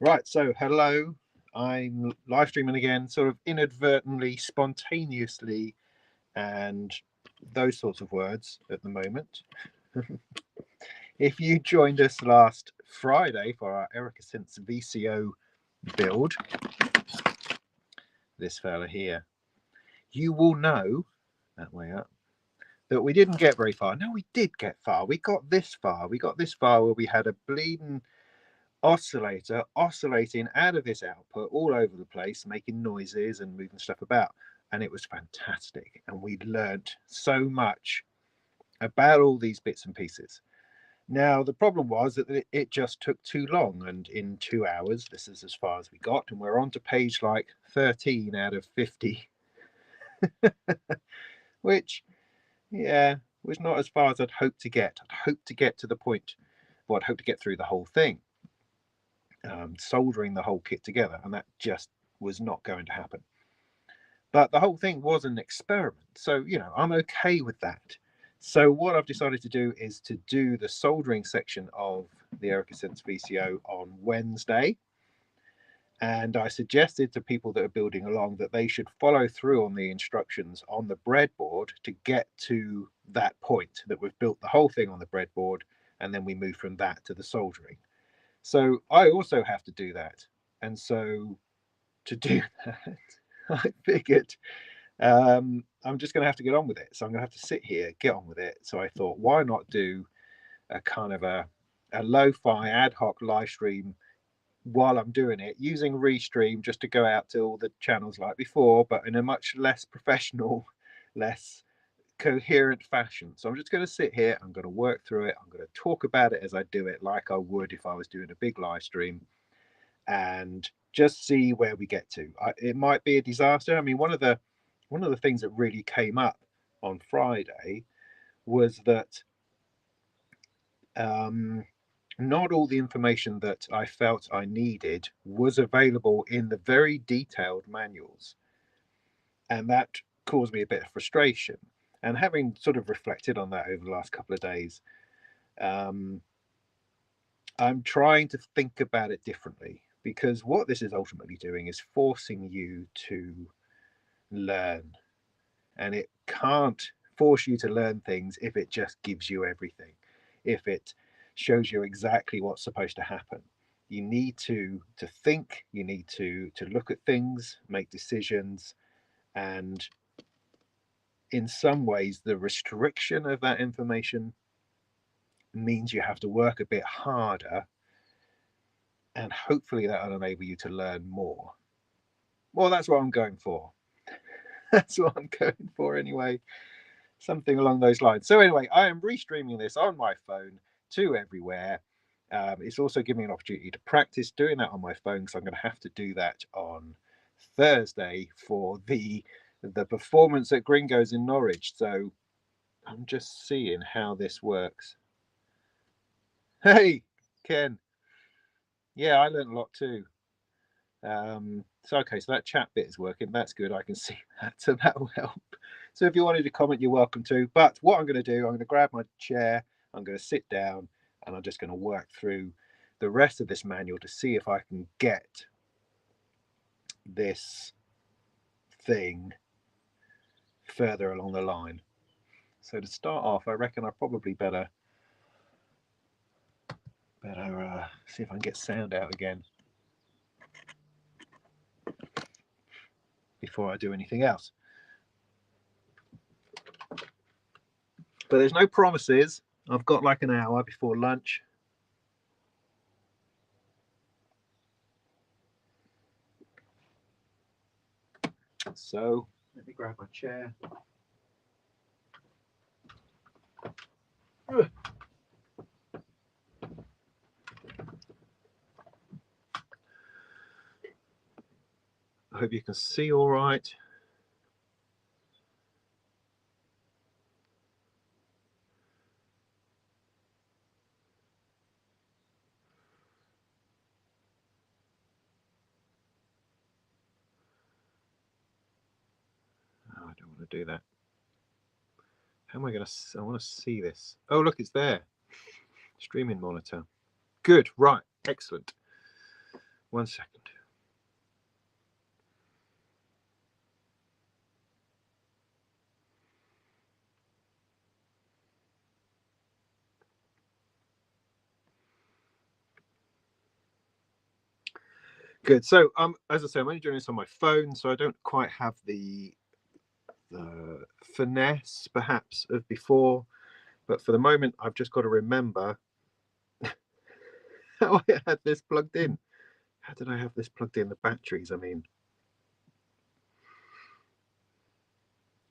Right, so hello. I'm live streaming again, sort of inadvertently, spontaneously, and those sorts of words at the moment. If you joined us last Friday for our Erica Synths VCO build, this fella here, you will know, that way up, that we didn't get very far. No, we did get far. We got this far. We got this far where we had a bleeding oscillator oscillating out of this output all over the place, making noises and moving stuff about. And it was fantastic. And we learnt so much about all these bits and pieces. Now, the problem was that it just took too long. And in 2 hours, this is as far as we got. And we're on to page like 13 out of 50, which, yeah, was not as far as I'd hoped to get. I'd hoped to get to the point, well, I'd hoped to get through the whole thing. Soldering the whole kit together, and that just was not going to happen. But the whole thing was an experiment, so I'm okay with that. So what I've decided to do is to do the soldering section of the Erica Synths VCO on Wednesday, and I suggested to people that are building along that they should follow through on the instructions on the breadboard to get to that point, that we've built the whole thing on the breadboard, and then we move from that to the soldering. So I also have to do that. And so to do that, I figured I'm just going to have to get on with it. So I'm going to have to sit here, get on with it. So I thought, why not do a kind of a lo-fi ad hoc live stream while I'm doing it, using Restream just to go out to all the channels like before, but in a much less professional, less coherent fashion. So I'm just going to sit here, I'm going to work through it, I'm going to talk about it as I do it, like I would if I was doing a big live stream, and just see where we get to. It might be a disaster. I mean, one of the things that really came up on Friday was that not all the information that I felt I needed was available in the very detailed manuals, and that caused me a bit of frustration. And having sort of reflected on that over the last couple of days, I'm trying to think about it differently, because what this is ultimately doing is forcing you to learn. And it can't force you to learn things if it just gives you everything, if it shows you exactly what's supposed to happen. You need to think, you need to look at things, make decisions, and in some ways, the restriction of that information means you have to work a bit harder, and hopefully that will enable you to learn more. Well, that's what I'm going for. That's what I'm going for anyway. Something along those lines. So anyway, I am restreaming this on my phone to everywhere. It's also giving me an opportunity to practice doing that on my phone, because I'm going to have to do that on Thursday for the performance at Gringo's in Norwich. So I'm just seeing how this works. Hey, Ken. Yeah, I learned a lot too. So okay, so that chat bit is working. That's good. I can see that, so that will help. So if you wanted to comment, you're welcome to. But what I'm going to do, I'm going to grab my chair, I'm going to sit down, and I'm just going to work through the rest of this manual to see if I can get this thing further along the line. So to start off, I reckon I probably better see if I can get sound out again before I do anything else. But there's no promises. I've got like an hour before lunch. So let me grab my chair. I hope you can see all right. Oh, I don't want to do that. How am I going to? I want to see this. Oh, look, it's there. Streaming monitor. Good, right, excellent. 1 second. Good. So as I say, I'm only doing this on my phone, so I don't quite have the finesse perhaps of before, but for the moment I've just got to remember how I had this plugged in. How did I have this plugged in? The batteries, I mean.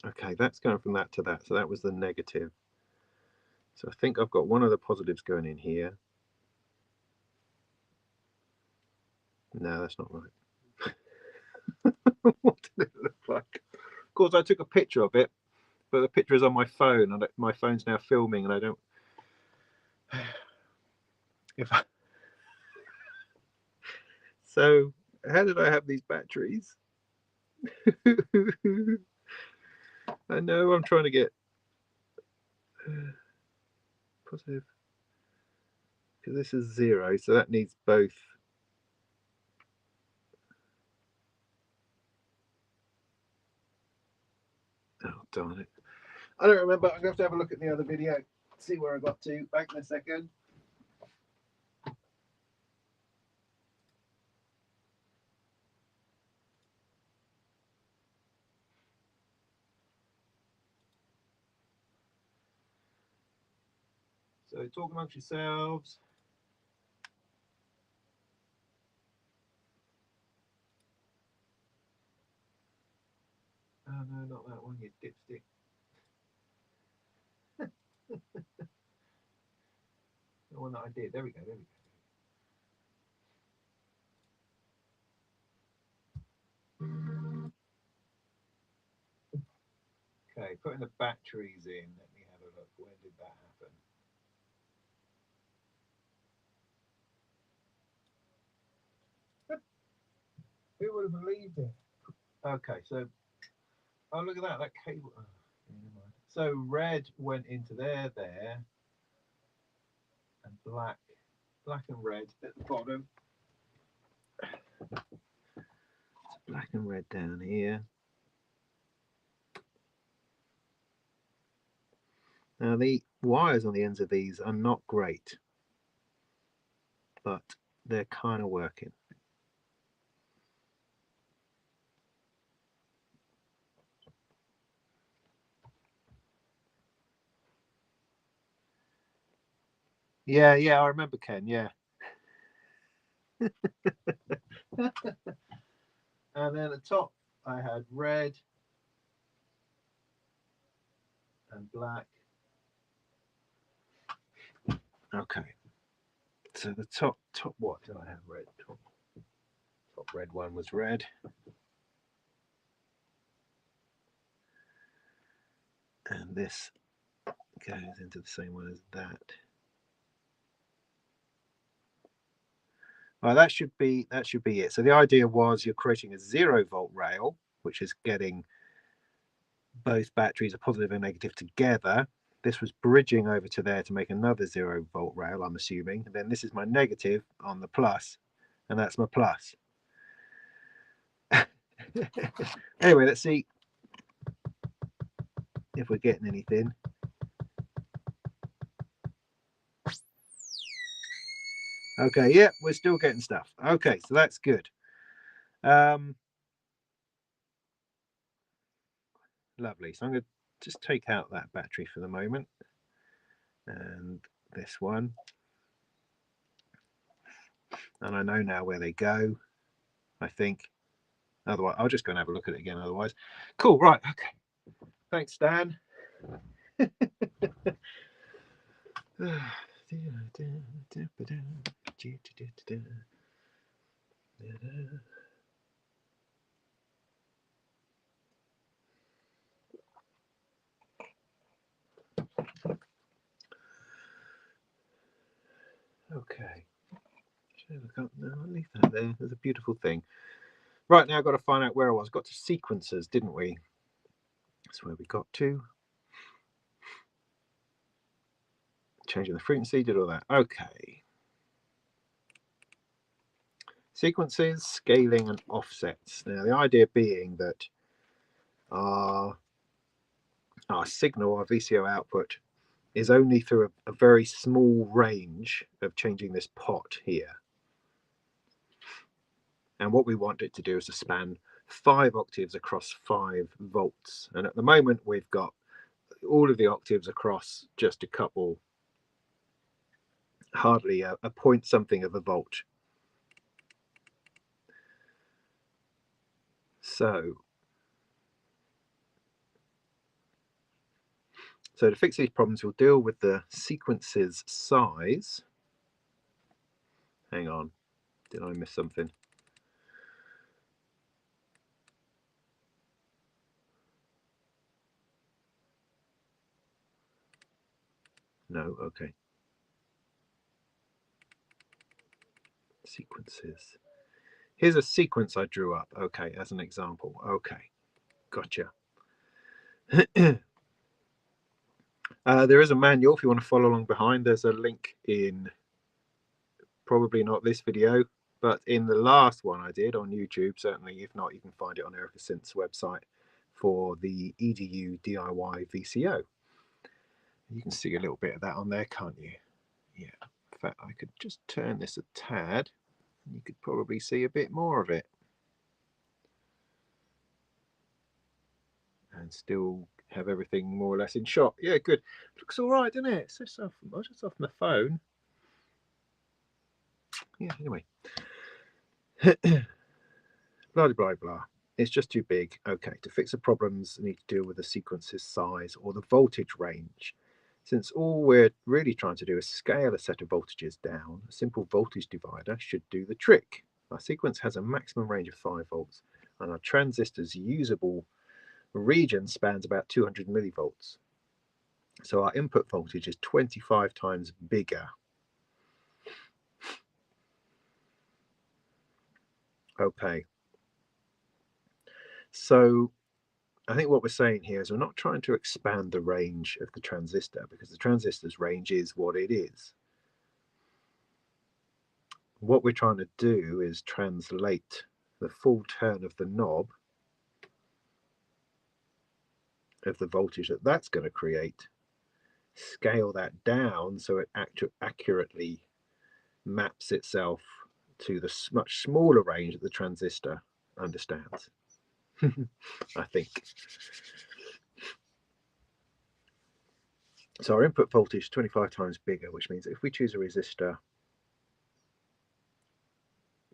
Okay, that's going from that to that, so that was the negative. So I think I've got one of the positives going in here. No, that's not right. What did it look like? Of course, I took a picture of it, but the picture is on my phone, and my phone's now filming, and I don't. So, how did I have these batteries? I know I'm trying to get positive because this is 0, so that needs both. Oh, darn it. I don't remember. I'm going to have a look at the other video, see where I got to. Back in a second. So talk amongst yourselves. Oh no, not that one, you dipstick. The one that I did. There we go, there we go. Okay, putting the batteries in. Let me have a look. When did that happen? Who would have believed it? Okay, so oh look at that, that cable. Oh, so red went into there, and black and red at the bottom. Black and red down here. Now the wires on the ends of these are not great, but they're kind of working. Yeah, I remember Ken, yeah. And then at the top I had red and black. Okay. So the top what did I have red? Top red one was red. And this goes into the same one as that. Well, that should be it. So the idea was you're creating a 0-volt rail, which is getting both batteries, a positive and negative, together. This was bridging over to there to make another 0-volt rail, I'm assuming. And then this is my negative on the plus, and that's my plus. Anyway, let's see if we're getting anything. Okay, yeah, we're still getting stuff. Okay, so that's good. Lovely. So I'm going to just take out that battery for the moment, and this one. And I know now where they go, I think. Otherwise, I'll just go and have a look at it again otherwise. Cool, right, okay. Thanks, Dan. Okay. No, I'll leave that there. There's a beautiful thing. Right, now I've got to find out where I was. Got to sequencers, didn't we? That's where we got to. Changing the frequency, did all that. Okay. Sequences, scaling and offsets. Now the idea being that our signal, our VCO output, is only through a very small range of changing this pot here. And what we want it to do is to span 5 octaves across 5 volts. And at the moment we've got all of the octaves across just a couple, hardly a point something of a volt. So to fix these problems, we'll deal with the sequences size. Hang on, did I miss something? No, okay. Sequences. Here's a sequence I drew up, okay, as an example. Okay, gotcha. There is a manual if you want to follow along behind. There's a link in, probably not this video, but in the last one I did on YouTube, certainly. If not, you can find it on Erica Synths' website for the EDU DIY VCO. You can see a little bit of that on there, can't you? Yeah, in fact, I could just turn this a tad, and you could probably see a bit more of it. And still have everything more or less in shot. Yeah, good. Looks all right, doesn't it? It's just off my phone. Yeah, anyway. Blah, blah, blah. It's just too big. Okay, to fix the problems, I need to deal with the sequence's size or the voltage range. Since all we're really trying to do is scale a set of voltages down, a simple voltage divider should do the trick. Our sequence has a maximum range of 5 volts, and our transistor's usable region spans about 200 millivolts. So our input voltage is 25 times bigger. Okay. So I think what we're saying here is we're not trying to expand the range of the transistor, because the transistor's range is what it is. What we're trying to do is translate the full turn of the knob of the voltage that that's going to create, scale that down so it accurately maps itself to the much smaller range that the transistor understands. I think. So our input voltage is 25 times bigger, which means if we choose a resistor,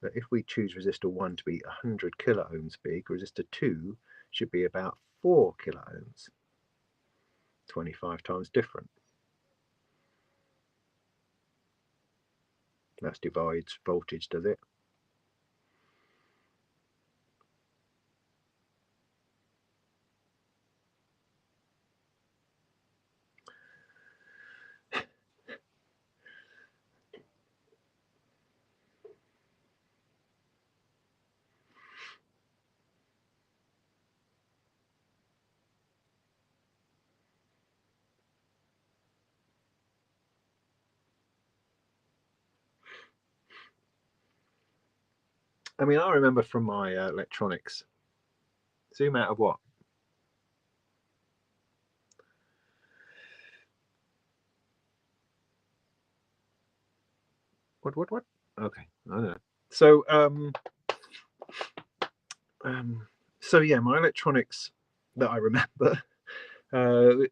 if we choose resistor 1 to be 100 kilo ohms big, resistor 2 should be about 4 kilo ohms, 25 times different. That divides voltage, does it? I mean, I remember from my electronics, zoom out of what? What? Okay, I don't know. So, so yeah, my electronics that I remember,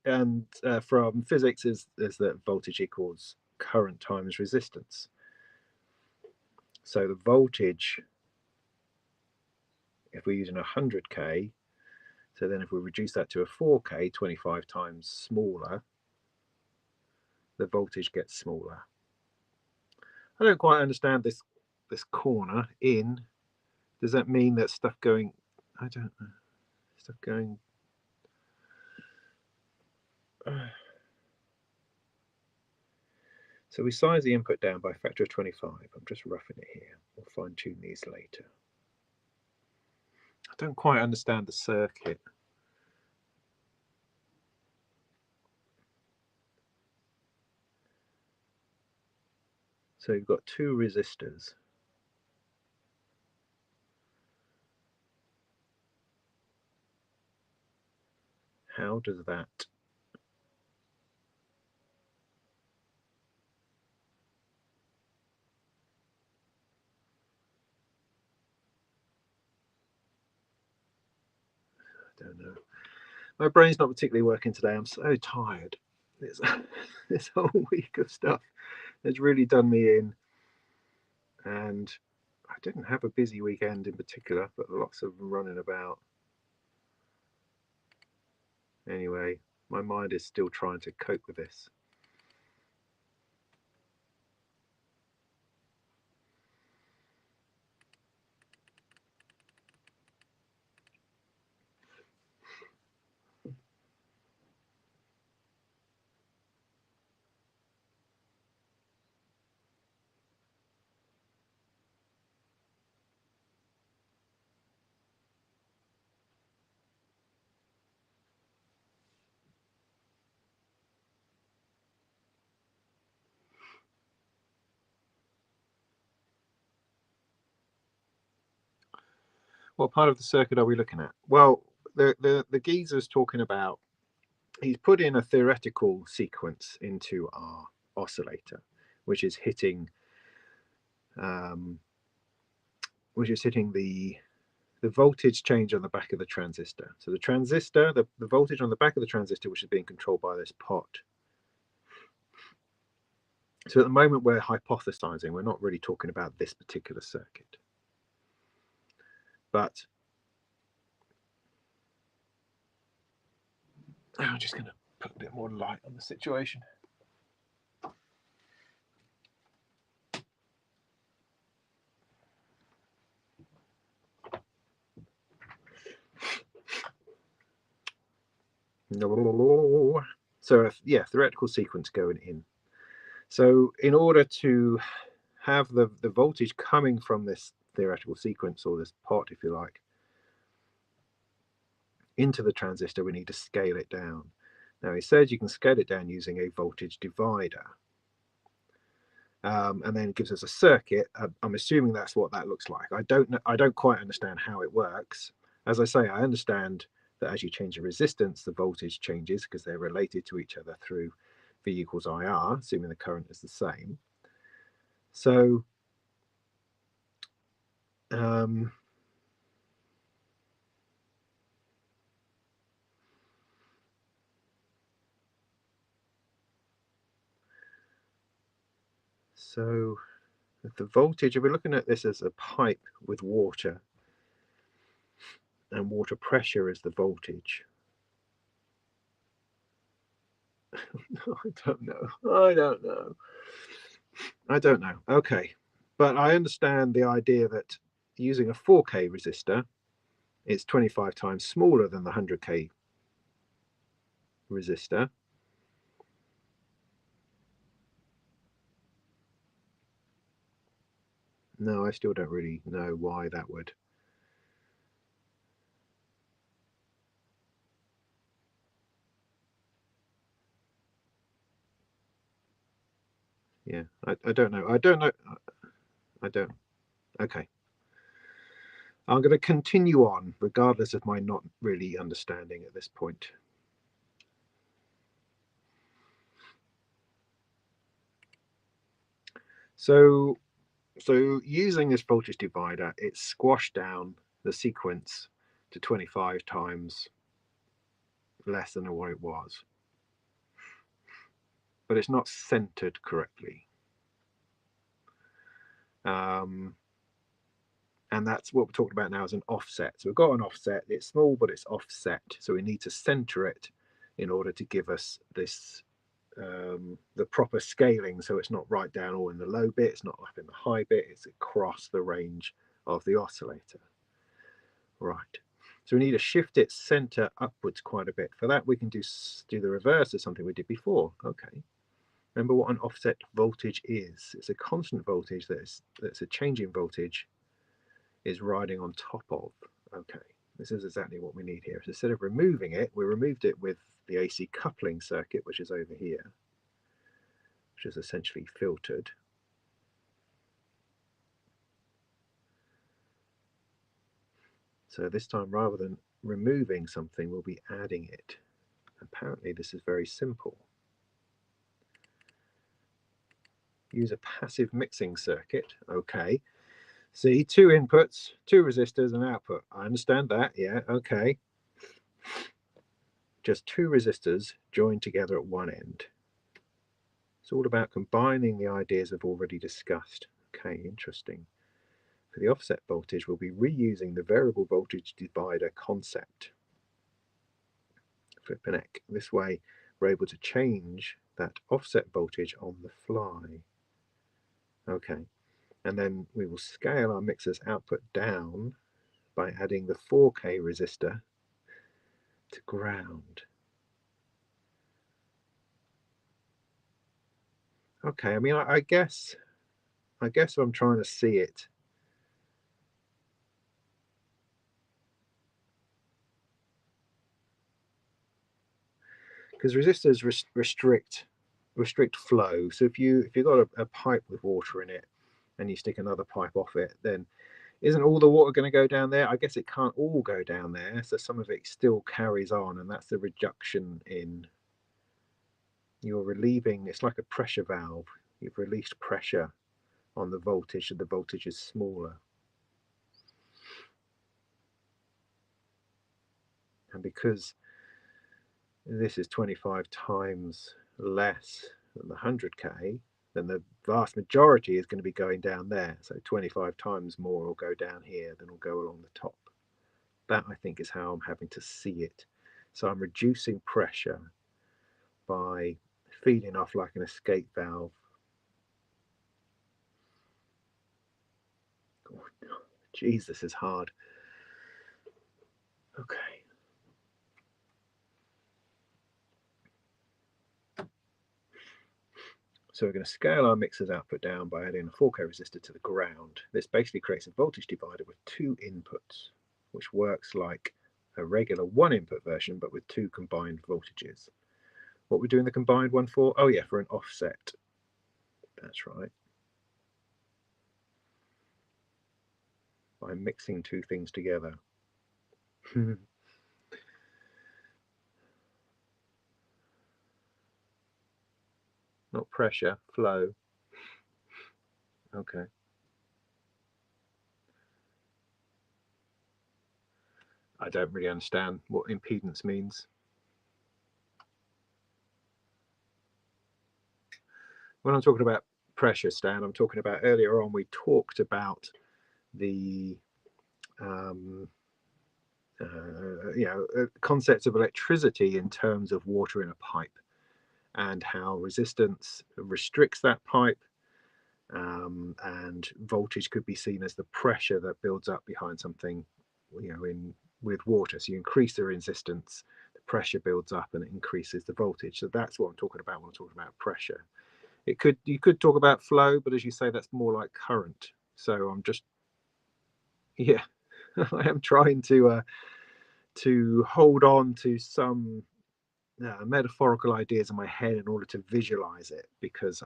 and from physics is that voltage equals current times resistance. So the voltage, if we're using 100k, so then if we reduce that to a 4k, 25 times smaller, the voltage gets smaller. I don't quite understand this corner in. Does that mean that stuff going, I don't know, stuff going, so we size the input down by a factor of 25. I'm just roughing it here. We'll fine tune these later. I don't quite understand the circuit. So you've got 2 resistors. how does that I don't know. My brain's not particularly working today. I'm so tired. This whole week of stuff has really done me in, and I didn't have a busy weekend in particular, but lots of running about. Anyway, my mind is still trying to cope with this. What part of the circuit are we looking at? Well, the geezer's talking about, he's put in a theoretical sequence into our oscillator, which is hitting the voltage change on the back of the transistor. So the transistor, the voltage on the back of the transistor, which is being controlled by this pot. So at the moment we're hypothesizing, we're not really talking about this particular circuit. But I'm just going to put a bit more light on the situation. So yeah, theoretical sequence going in. So in order to have the voltage coming from this theoretical sequence, or this pot, if you like, into the transistor, we need to scale it down. Now he says you can scale it down using a voltage divider, and then gives us a circuit. I'm assuming that's what that looks like. I don't quite understand how it works. As I say, I understand that as you change the resistance, the voltage changes because they're related to each other through V equals IR, assuming the current is the same. So so the voltage, if we're looking at this as a pipe with water, and water pressure is the voltage. I don't know. Okay, but I understand the idea that using a 4K resistor, it's 25 times smaller than the 100K resistor. No, I still don't really know why that would. Yeah, I don't know. I don't. Okay. I'm going to continue on, regardless of my not really understanding at this point. So using this voltage divider, it squashed down the sequence to 25 times less than what it was. But it's not centered correctly. And that's what we're talking about now as an offset. So we've got an offset, it's small, but it's offset. So we need to center it in order to give us this, the proper scaling. So it's not right down all in the low bit, it's not up in the high bit, it's across the range of the oscillator. Right. So we need to shift its center upwards quite a bit. For that, we can do the reverse of something we did before. Okay. Remember what an offset voltage is. It's a constant voltage that's a changing voltage is riding on top of. Okay, this is exactly what we need here. So instead of removing it, we removed it with the AC coupling circuit, which is over here, which is essentially filtered. So this time, rather than removing something, we'll be adding it. Apparently this is very simple. Use a passive mixing circuit. Okay. See, 2 inputs, 2 resistors, and output. I understand that. Yeah, okay. Just 2 resistors joined together at one end. It's all about combining the ideas I've already discussed. Okay, interesting. For the offset voltage, we'll be reusing the variable voltage divider concept. Flipping heck. This way, we're able to change that offset voltage on the fly. Okay, and then we will scale our mixer's output down by adding the 4K resistor to ground. Okay, I mean, I guess I'm trying to see it. Because resistors restrict flow. So if you've got a pipe with water in it and you stick another pipe off it, then isn't all the water going to go down there? I guess it can't all go down there, so some of it still carries on, and that's the reduction in. You're relieving, it's like a pressure valve. You've released pressure on the voltage, and the voltage is smaller. And because this is 25 times less than the 100K, then the vast majority is going to be going down there. So 25 times more will go down here than will go along the top. That, I think, is how I'm having to see it. So I'm reducing pressure by feeding off like an escape valve. Oh, geez, this is hard. Okay. So we're going to scale our mixer's output down by adding a 4K resistor to the ground. This basically creates a voltage divider with 2 inputs, which works like a regular 1 input version, but with 2 combined voltages. What we're doing the combined one for? Oh yeah, for an offset. That's right. By mixing 2 things together. Not pressure, flow. Okay. I don't really understand what impedance means. When I'm talking about pressure, Stan, I'm talking about earlier on, we talked about the concepts of electricity in terms of water in a pipe, and how resistance restricts that pipe, and voltage could be seen as the pressure that builds up behind something, with water. So you increase the resistance, the pressure builds up, and it increases the voltage. So that's what I'm talking about when I'm talking about pressure. You could talk about flow, but as you say, that's more like current. So I'm just, yeah, I am trying to hold on to some metaphorical ideas in my head in order to visualize it, because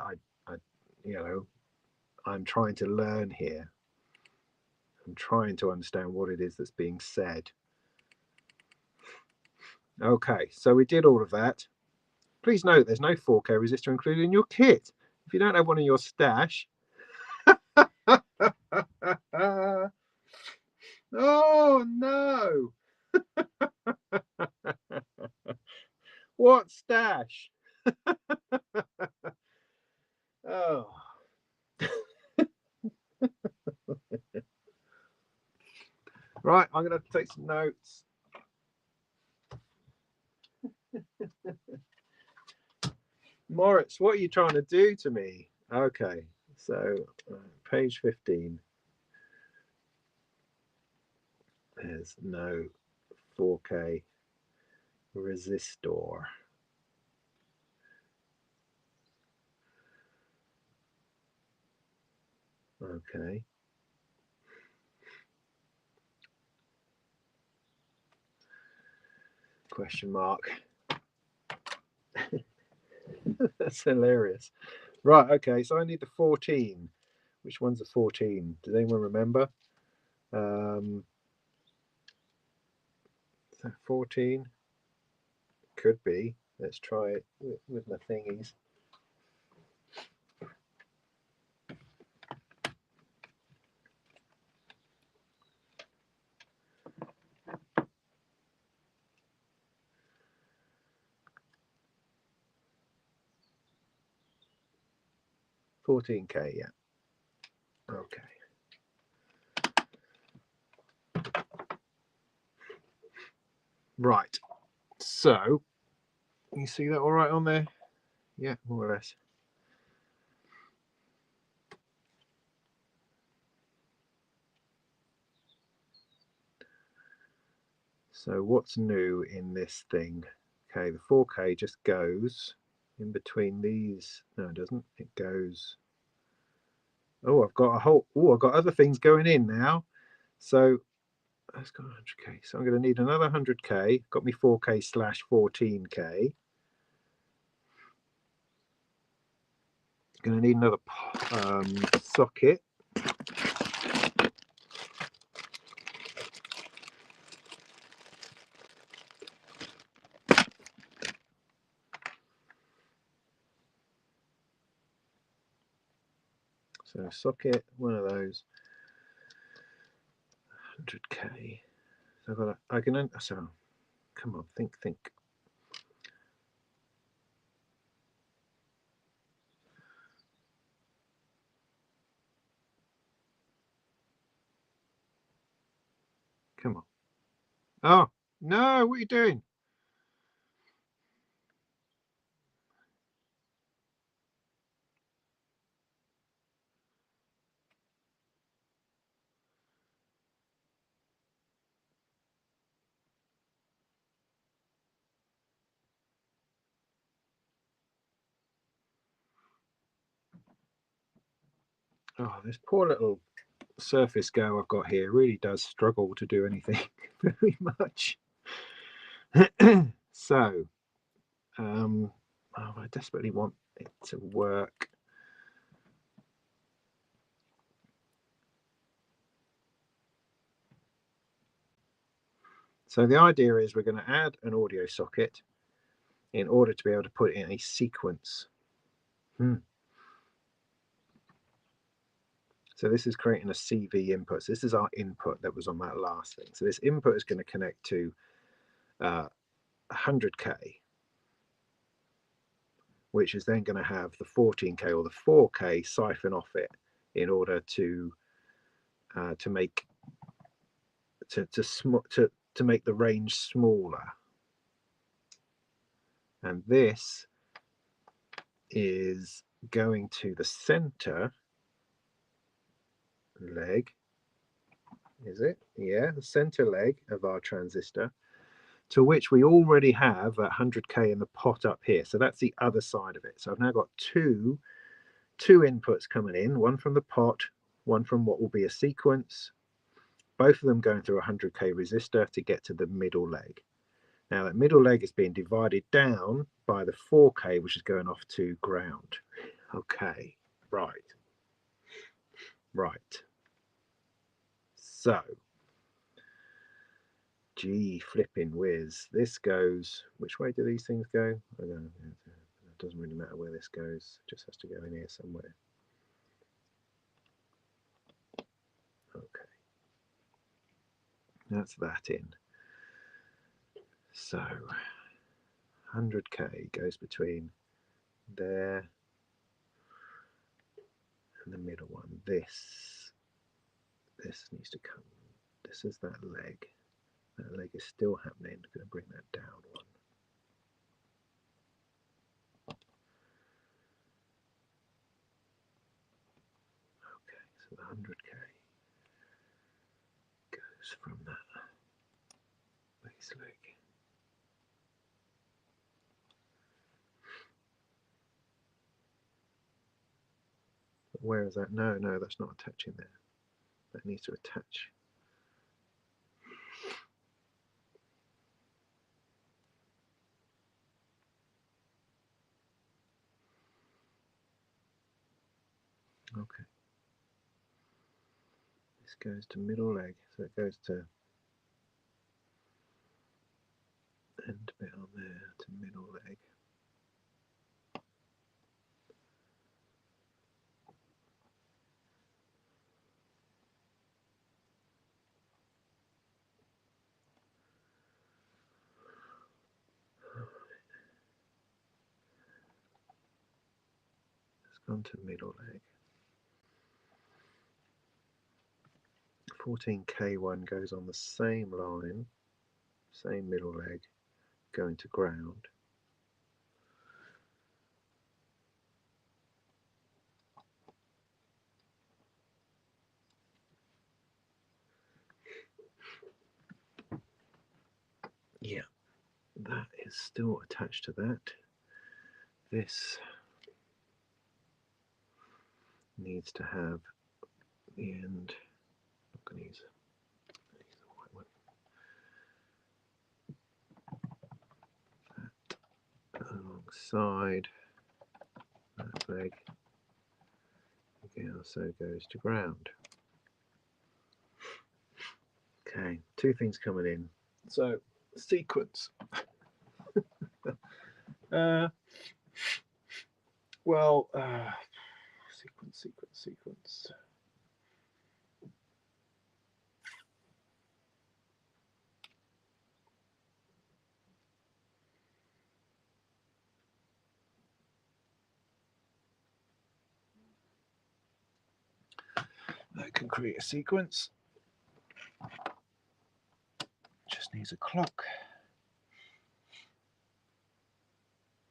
I'm trying to learn here. I'm trying to understand what it is that's being said. Okay, so we did all of that. Please note there's no 4K resistor included in your kit. If you don't have one in your stash, oh no! What stash? Oh. Right, I'm going to take some notes. Moritz, what are you trying to do to me? Okay, so page 15. There's no 4K resistor. Okay. Question mark. That's hilarious. Right, okay, so I need the 14. Which one's the 14? Does anyone remember? 14. Could be. Let's try it with my thingies. $14K, yeah. Okay. Right. So, you see that all right on there? Yeah, more or less. So what's new in this thing? Okay, the 4K just goes in between these. No, it doesn't. It goes. Oh, I've got a whole. Oh, I've got other things going in now. So that's got 100K. So I'm going to need another 100K. Got me 4K slash 14K. Going to need another socket. So socket, one of those. 100K. So I've got. I can. So come on, think. Come on. Oh no! What are you doing? Oh, this poor little Surface Go I've got here really does struggle to do anything very much. So, I desperately want it to work. So the idea is we're going to add an audio socket in order to be able to put in a sequence. So this is creating a CV input. So this is our input that was on that last thing. So this input is going to connect to 100K, which is then going to have the 14K or the 4K siphon off it in order to make to make the range smaller. And this is going to the center leg. Is it? Yeah, the center leg of our transistor, to which we already have 100K in the pot up here. So that's the other side of it. So I've now got two inputs coming in, one from the pot, one from what will be a sequence, both of them going through a 100K resistor to get to the middle leg. Now that middle leg is being divided down by the 4K, which is going off to ground. Okay, right. So, gee, flipping whiz. This goes, which way do these things go? I don't know. It doesn't really matter where this goes. It just has to go in here somewhere. Okay. That's that in. So, 100K goes between there and the middle one. This needs to come. This is that leg. That leg is still happening. I'm going to bring that down one. Okay, so the 100K goes from that base leg. But where is that? No, that's not attaching there. That needs to attach. Okay. This goes to middle leg, so it goes to end bit on there to middle leg. It's gone to middle leg. 14K1 goes on the same line, same middle leg, going to ground. Yeah, that is still attached to that. This needs to have the end. I'm going to use the white one. That alongside that leg again also goes to ground. Okay, two things coming in. So sequence. Sequence. I can create a sequence. Just needs a clock.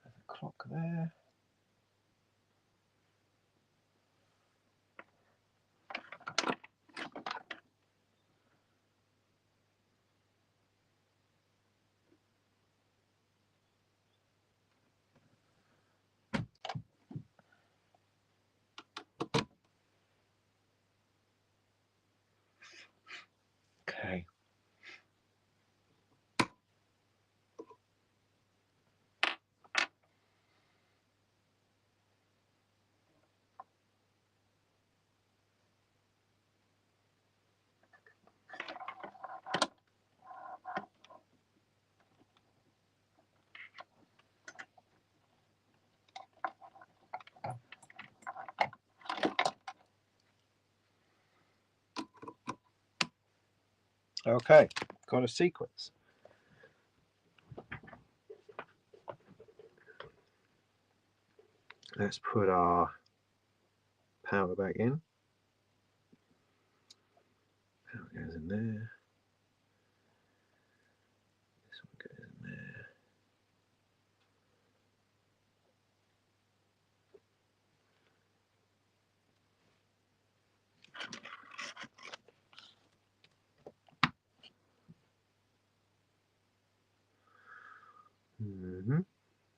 There's a clock there. Okay. Okay, got a sequence. Let's put our power back in. Power goes in there. This one goes in there.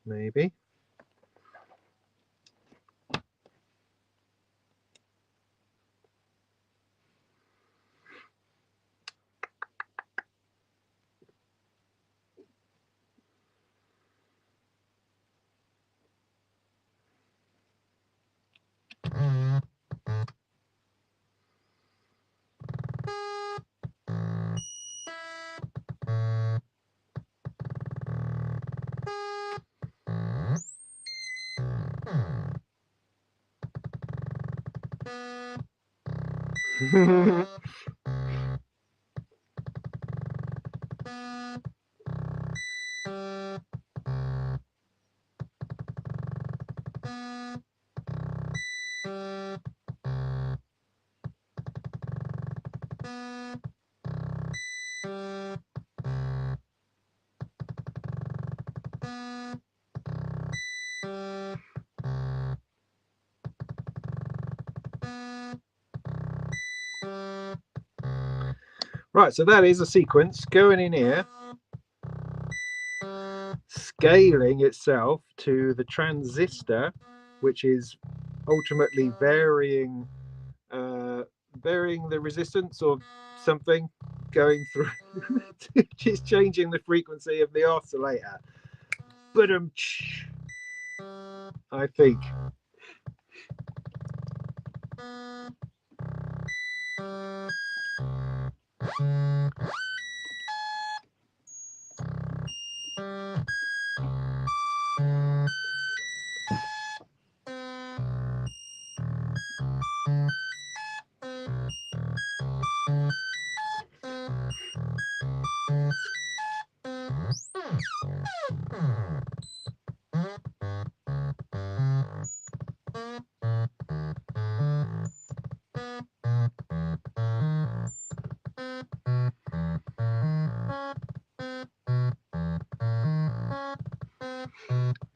Maybe. Right, so that is a sequence going in here, scaling itself to the transistor, which is ultimately varying the resistance or something going through, which is changing the frequency of the oscillator. But I think.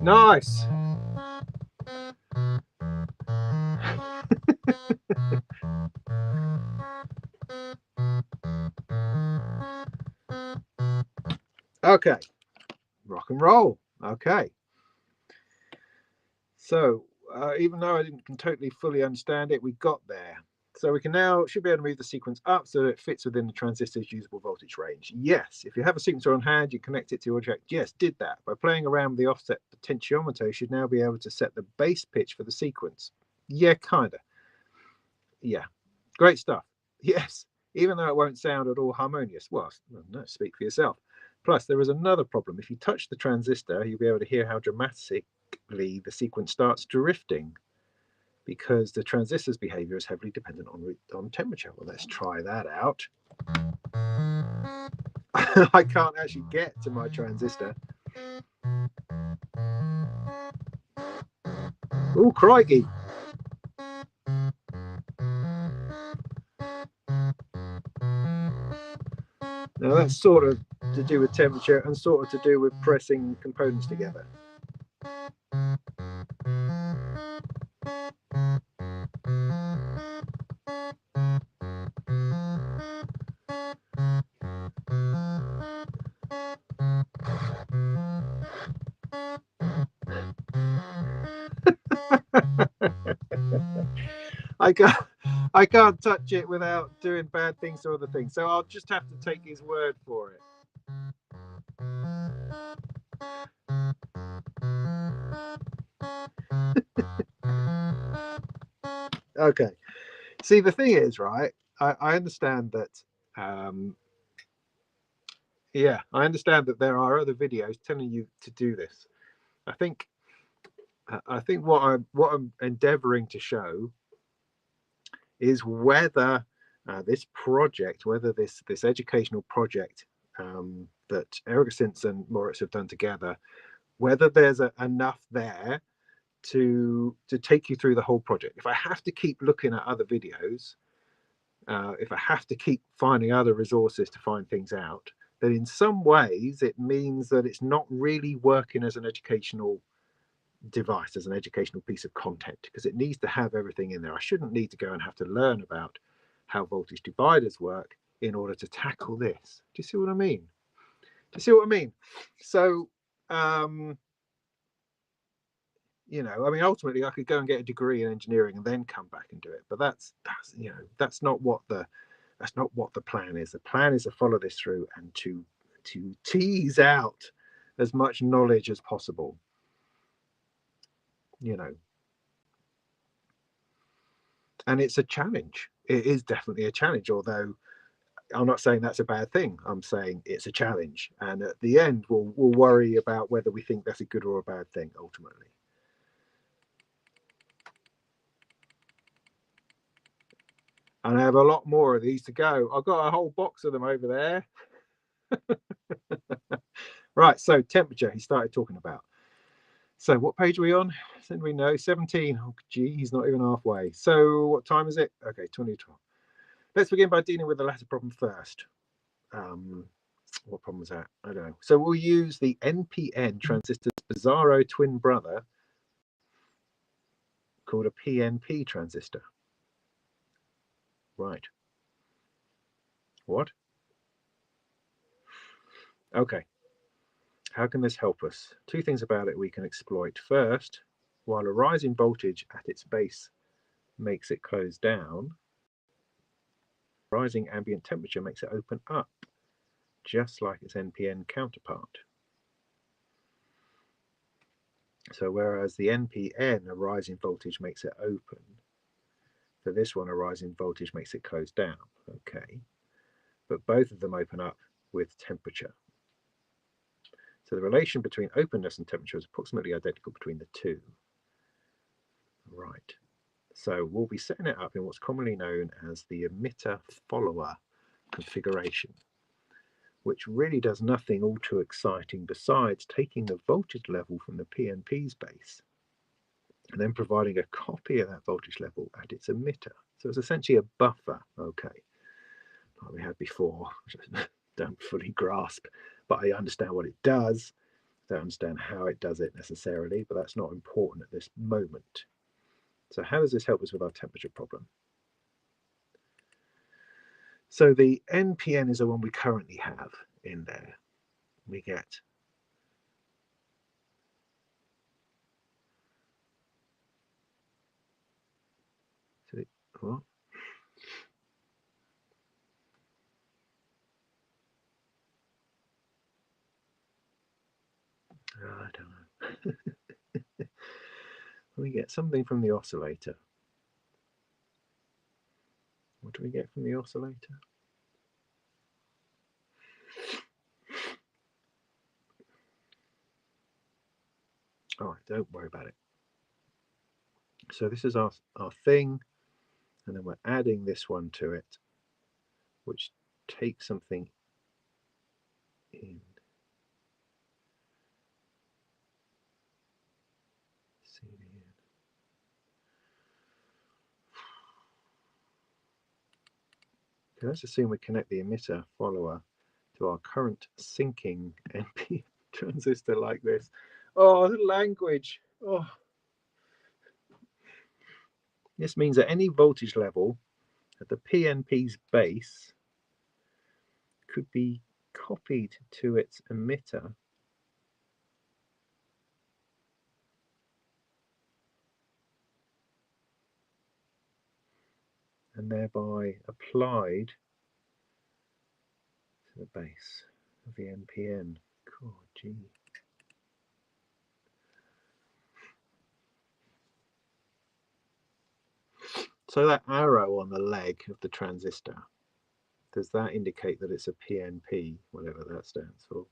Nice. Okay, rock and roll. Okay. So even though I didn't totally fully understand it, we got there. So we can now should be able to move the sequence up so that it fits within the transistor's usable voltage range. Yes, if you have a sequencer on hand, you connect it to your jack. Yes, did that. By playing around with the offset potentiometer, you should now be able to set the bass pitch for the sequence. Yeah, kinda. Yeah, great stuff. Yes, even though it won't sound at all harmonious. Well, no, speak for yourself. Plus, there is another problem. If you touch the transistor, you'll be able to hear how dramatically the sequence starts drifting, because the transistor's behavior is heavily dependent on temperature. Well, let's try that out. I can't actually get to my transistor. Oh, crikey. Now that's sort of to do with temperature and sort of to do with pressing components together. I can't touch it without doing bad things to other things. So I'll just have to take his word for it. Okay. See, the thing is, right, I understand that yeah, I understand that there are other videos telling you to do this. I think what I'm endeavoring to show is whether this project, whether this educational project that Synths and Moritz have done together, whether there's enough there to take you through the whole project. If I have to keep looking at other videos, if I have to keep finding other resources to find things out, then in some ways it means that it's not really working as an educational device, as an educational piece of content, because it needs to have everything in there. I shouldn't need to go and have to learn about how voltage dividers work in order to tackle this. Do you see what I mean? Do you see what I mean? So you know, I mean, ultimately I could go and get a degree in engineering and then come back and do it, but that's you know, that's not what the plan is. The plan is to follow this through and to tease out as much knowledge as possible, you know. And it's a challenge. It is definitely a challenge, although I'm not saying that's a bad thing. I'm saying it's a challenge, and at the end we'll worry about whether we think that's a good or a bad thing ultimately. And I have a lot more of these to go. I've got a whole box of them over there. Right, so temperature he started talking about. So what page are we on? Then we know 17. Oh gee, he's not even halfway. So what time is it? Okay, 2012. Let's begin by dealing with the latter problem first. What problem was that? I don't know. So we'll use the NPN transistor's bizarro twin brother called a PNP transistor. Right. What? Okay. How can this help us? Two things about it we can exploit. First, while a rising voltage at its base makes it close down, rising ambient temperature makes it open up, just like its NPN counterpart. So whereas the NPN, a rising voltage makes it open, for this one a rising voltage makes it close down. Okay. But both of them open up with temperature. So the relation between openness and temperature is approximately identical between the two. Right. So we'll be setting it up in what's commonly known as the emitter-follower configuration, which really does nothing all too exciting besides taking the voltage level from the PNP's base and then providing a copy of that voltage level at its emitter. So it's essentially a buffer, okay, like we had before, which I don't fully grasp, but I understand what it does. Don't understand how it does it necessarily, but that's not important at this moment. So how does this help us with our temperature problem? So the NPN is the one we currently have in there. We get what? I don't know. We get something from the oscillator. What do we get from the oscillator? All right, don't worry about it. So this is our thing, and then we're adding this one to it, which takes something in. Okay, let's assume we connect the emitter follower to our current sinking NP transistor like this. Oh, language. Oh. This means at any voltage level at the PNP's base could be copied to its emitter and thereby applied to the base of the NPN. God, gee. So that arrow on the leg of the transistor, does that indicate that it's a PNP, whatever that stands for?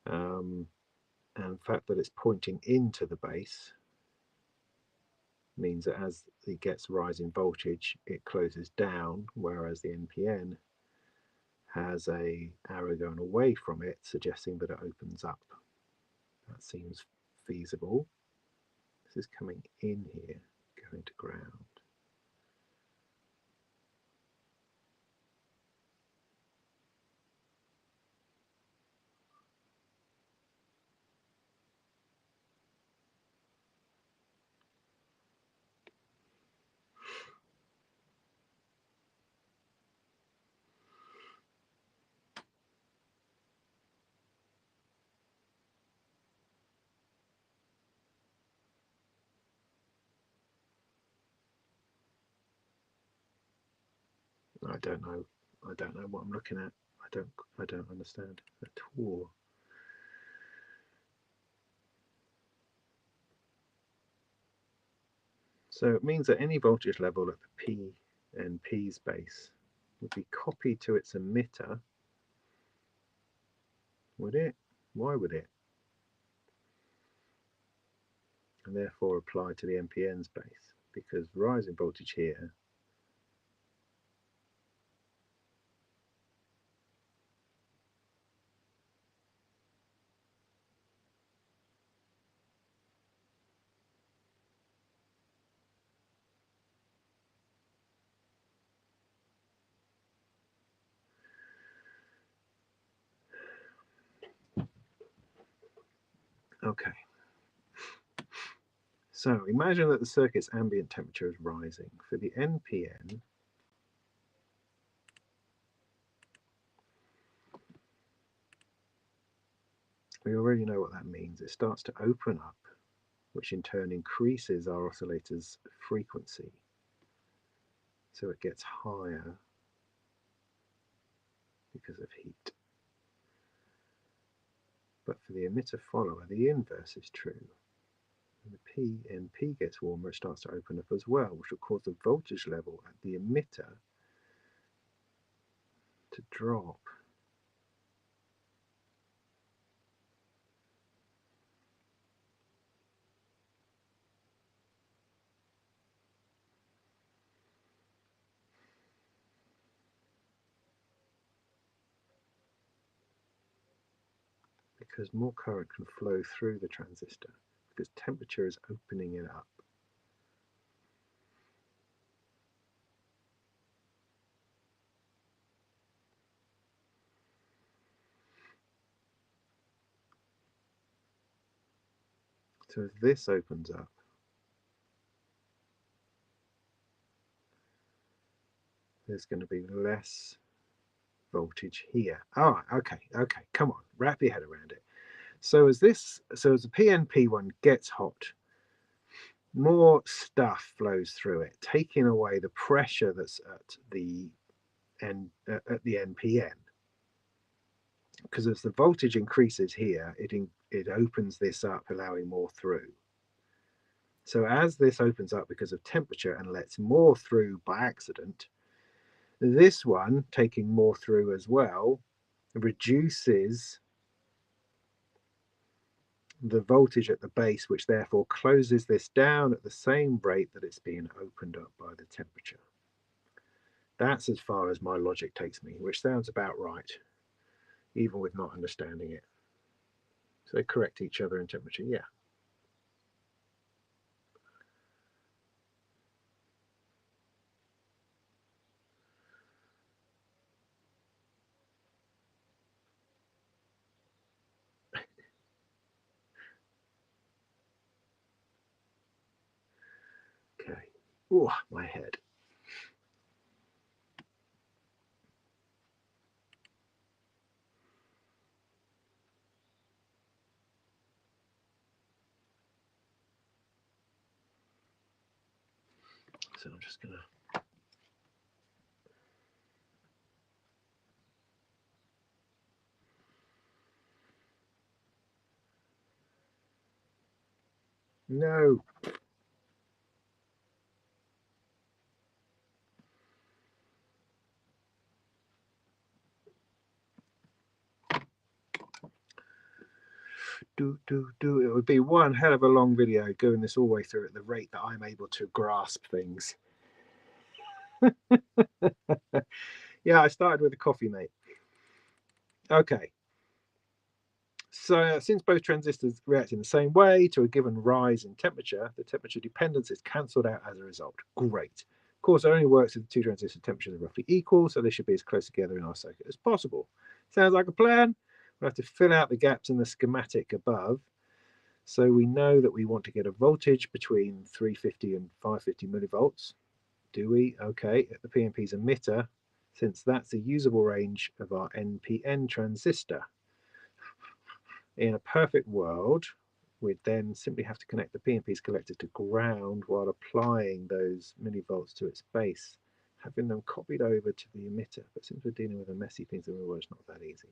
And the fact that it's pointing into the base means that as it gets rising voltage, it closes down, whereas the NPN has a arrow going away from it, suggesting that it opens up. That seems feasible. This is coming in here, going to ground. I don't know. I don't know what I'm looking at. I don't understand at all. So it means that any voltage level at the P and P's base would be copied to its emitter. Would it? Why would it? And therefore apply to the NPN's base, because rising voltage here okay. So imagine that the circuit's ambient temperature is rising. For the NPN, we already know what that means. It starts to open up, which in turn increases our oscillator's frequency. So it gets higher because of heat. But for the emitter follower, the inverse is true. When the PNP gets warmer, it starts to open up as well, which will cause the voltage level at the emitter to drop. Because more current can flow through the transistor, because temperature is opening it up. So as this opens up, there's going to be less voltage here. All right, okay, come on, wrap your head around it. So as the PNP one gets hot, more stuff flows through it, taking away the pressure that's at the NPN. Because as the voltage increases here, it opens this up, allowing more through. So as this opens up because of temperature and lets more through by accident, this one, taking more through as well, reduces the voltage at the base, which therefore closes this down at the same rate that it's being opened up by the temperature. That's as far as my logic takes me, which sounds about right, even with not understanding it. So they correct each other in temperature, yeah. Okay. Oh, my head. So I'm just going to... No. It would be one hell of a long video going this all the way through at the rate that I'm able to grasp things. Yeah, I started with a coffee, mate. Okay. So since both transistors react in the same way to a given rise in temperature, the temperature dependence is cancelled out as a result. Great. Of course, it only works if the two transistor temperatures are roughly equal, so they should be as close together in our circuit as possible. Sounds like a plan. We'll have to fill out the gaps in the schematic above. So we know that we want to get a voltage between 350 and 550 millivolts. Do we? Okay, at the PNP's emitter, since that's the usable range of our NPN transistor. In a perfect world, we'd then simply have to connect the PNP's collector to ground while applying those millivolts to its base, having them copied over to the emitter. But since we're dealing with a messy thing, in the world, it's not that easy.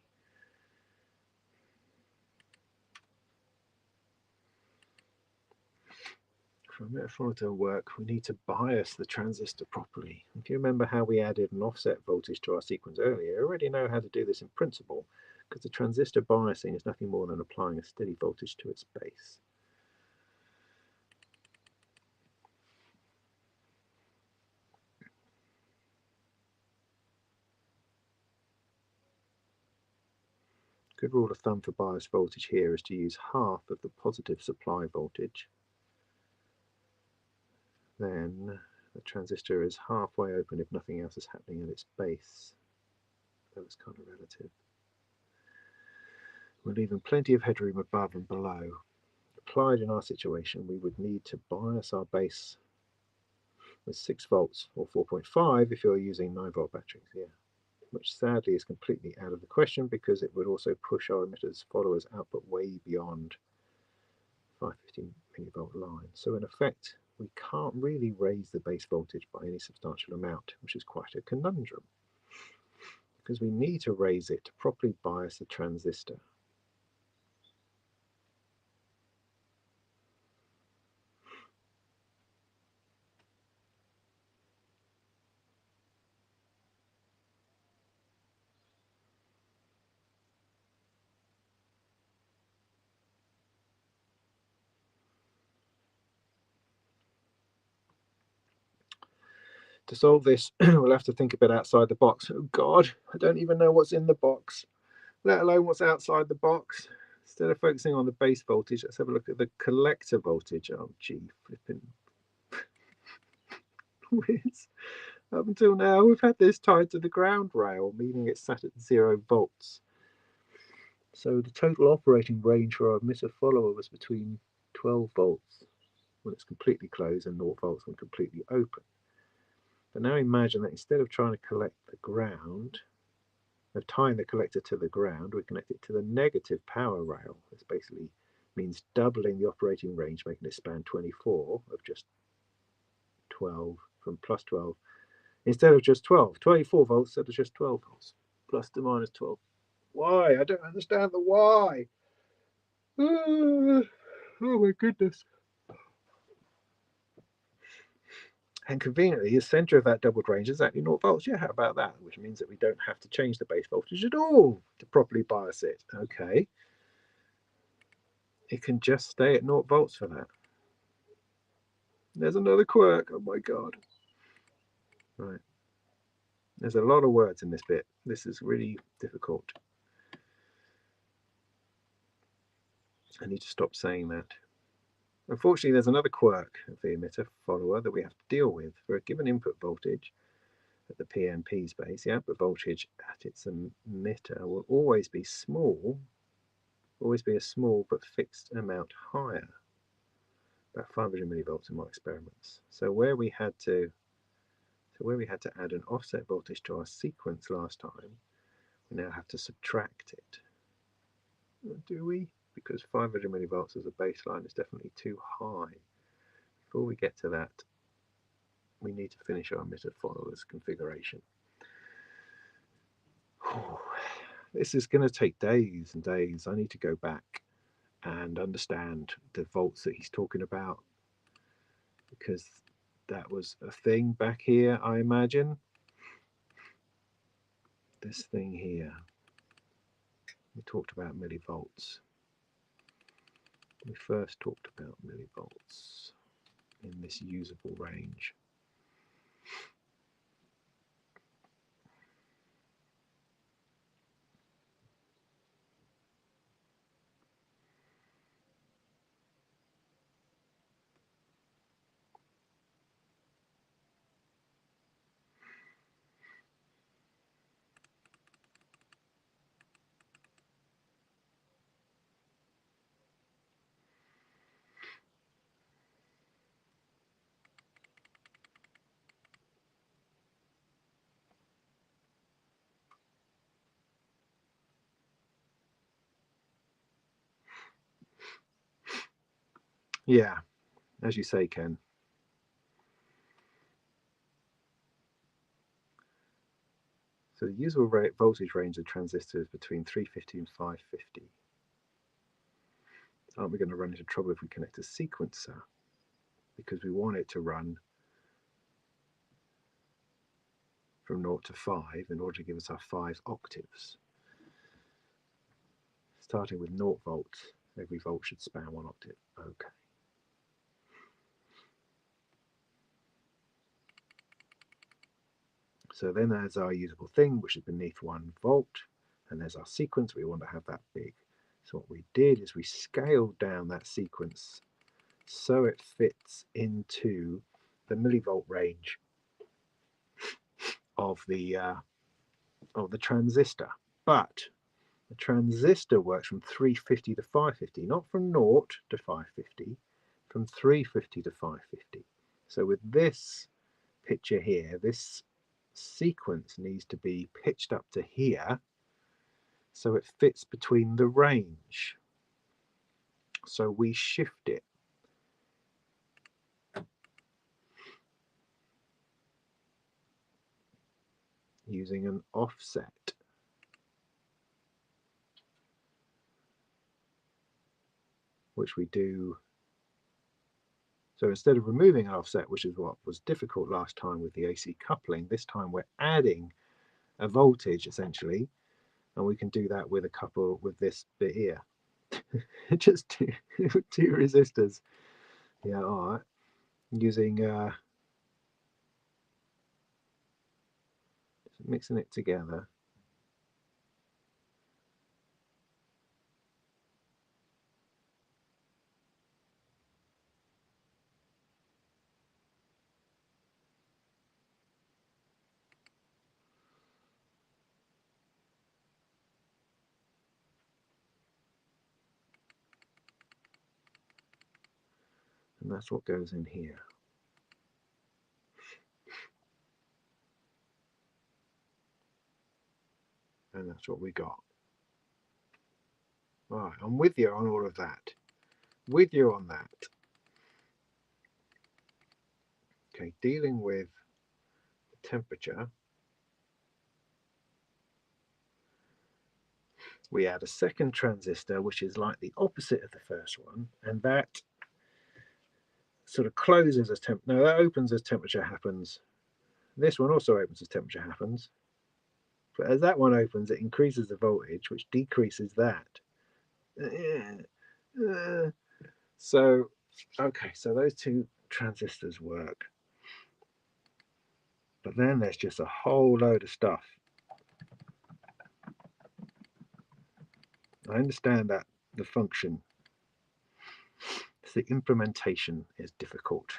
For emitter to work, we need to bias the transistor properly. If you remember how we added an offset voltage to our sequence earlier, you already know how to do this in principle, because the transistor biasing is nothing more than applying a steady voltage to its base. Good rule of thumb for bias voltage here is to use half of the positive supply voltage. Then the transistor is halfway open if nothing else is happening at its base. That was kind of relative. We're leaving plenty of headroom above and below. Applied in our situation, we would need to bias our base with 6 volts or 4.5 if you're using 9-volt batteries here, which sadly is completely out of the question because it would also push our emitters followers output way beyond 550 millivolt line. So in effect, we can't really raise the base voltage by any substantial amount, which is quite a conundrum, because we need to raise it to properly bias the transistor. To solve this, we'll have to think a bit outside the box. Oh God, I don't even know what's in the box, let alone what's outside the box. Instead of focusing on the base voltage, let's have a look at the collector voltage. Oh gee, flipping whiz. Up until now, we've had this tied to the ground rail, meaning it's sat at 0 volts. So the total operating range for our emitter follower was between 12 volts when it's completely closed and 0 volts when completely open. But now imagine that instead of trying to collect the ground, of tying the collector to the ground, we connect it to the negative power rail. This basically means doubling the operating range, making it span 24 of just 12 from plus 12 instead of just 12. 24 volts instead of just 12 volts. Plus to minus 12. Why? I don't understand the why. Oh my goodness. And conveniently, the center of that doubled range is actually 0 volts. Yeah, how about that? Which means that we don't have to change the base voltage at all to properly bias it. Okay. It can just stay at 0 volts for that. There's another quirk. Oh my god. Right. There's a lot of words in this bit. This is really difficult. I need to stop saying that. Unfortunately, there's another quirk of the emitter follower that we have to deal with. For a given input voltage at the PNP space, the output voltage at its emitter will always be small, always be a small but fixed amount higher, about 500 millivolts in my experiments. So where we had to add an offset voltage to our sequence last time, we now have to subtract it. Do we? Because 500 millivolts as a baseline is definitely too high. Before we get to that, we need to finish our emitter followers configuration. This is going to take days and days. I need to go back and understand the volts that he's talking about, because that was a thing back here, I imagine. This thing here. We talked about millivolts. We first talked about millivolts in this usable range. Yeah, as you say, Ken. So the usable voltage range of transistors between 350 and 550. Aren't we going to run into trouble if we connect a sequencer? Because we want it to run from 0 to 5 in order to give us our 5 octaves. Starting with 0 volts, every volt should span 1 octave. Okay. So then there's our usable thing, which is beneath 1 volt, and there's our sequence. We want to have that big. So what we did is we scaled down that sequence so it fits into the millivolt range of the transistor. But the transistor works from 350 to 550, not from 0 to 550, from 350 to 550. So with this picture here, this sequence needs to be pitched up to here so it fits between the range. So we shift it. Using an offset. Which we do. So instead of removing an offset, which is what was difficult last time with the AC coupling, this time we're adding a voltage essentially, and we can do that with a couple with this bit here. Just two resistors. Yeah, all right. Using mixing it together. And that's what goes in here. And that's what we got. Right, I'm with you on all of that. With you on that. Okay, dealing with the temperature. We add a second transistor, which is like the opposite of the first one, and that sort of closes as no, that opens as temperature happens. This one also opens as temperature happens. But as that one opens, it increases the voltage, which decreases that. So, okay, so those two transistors work. But then there's just a whole load of stuff. I understand that the function, the implementation is difficult.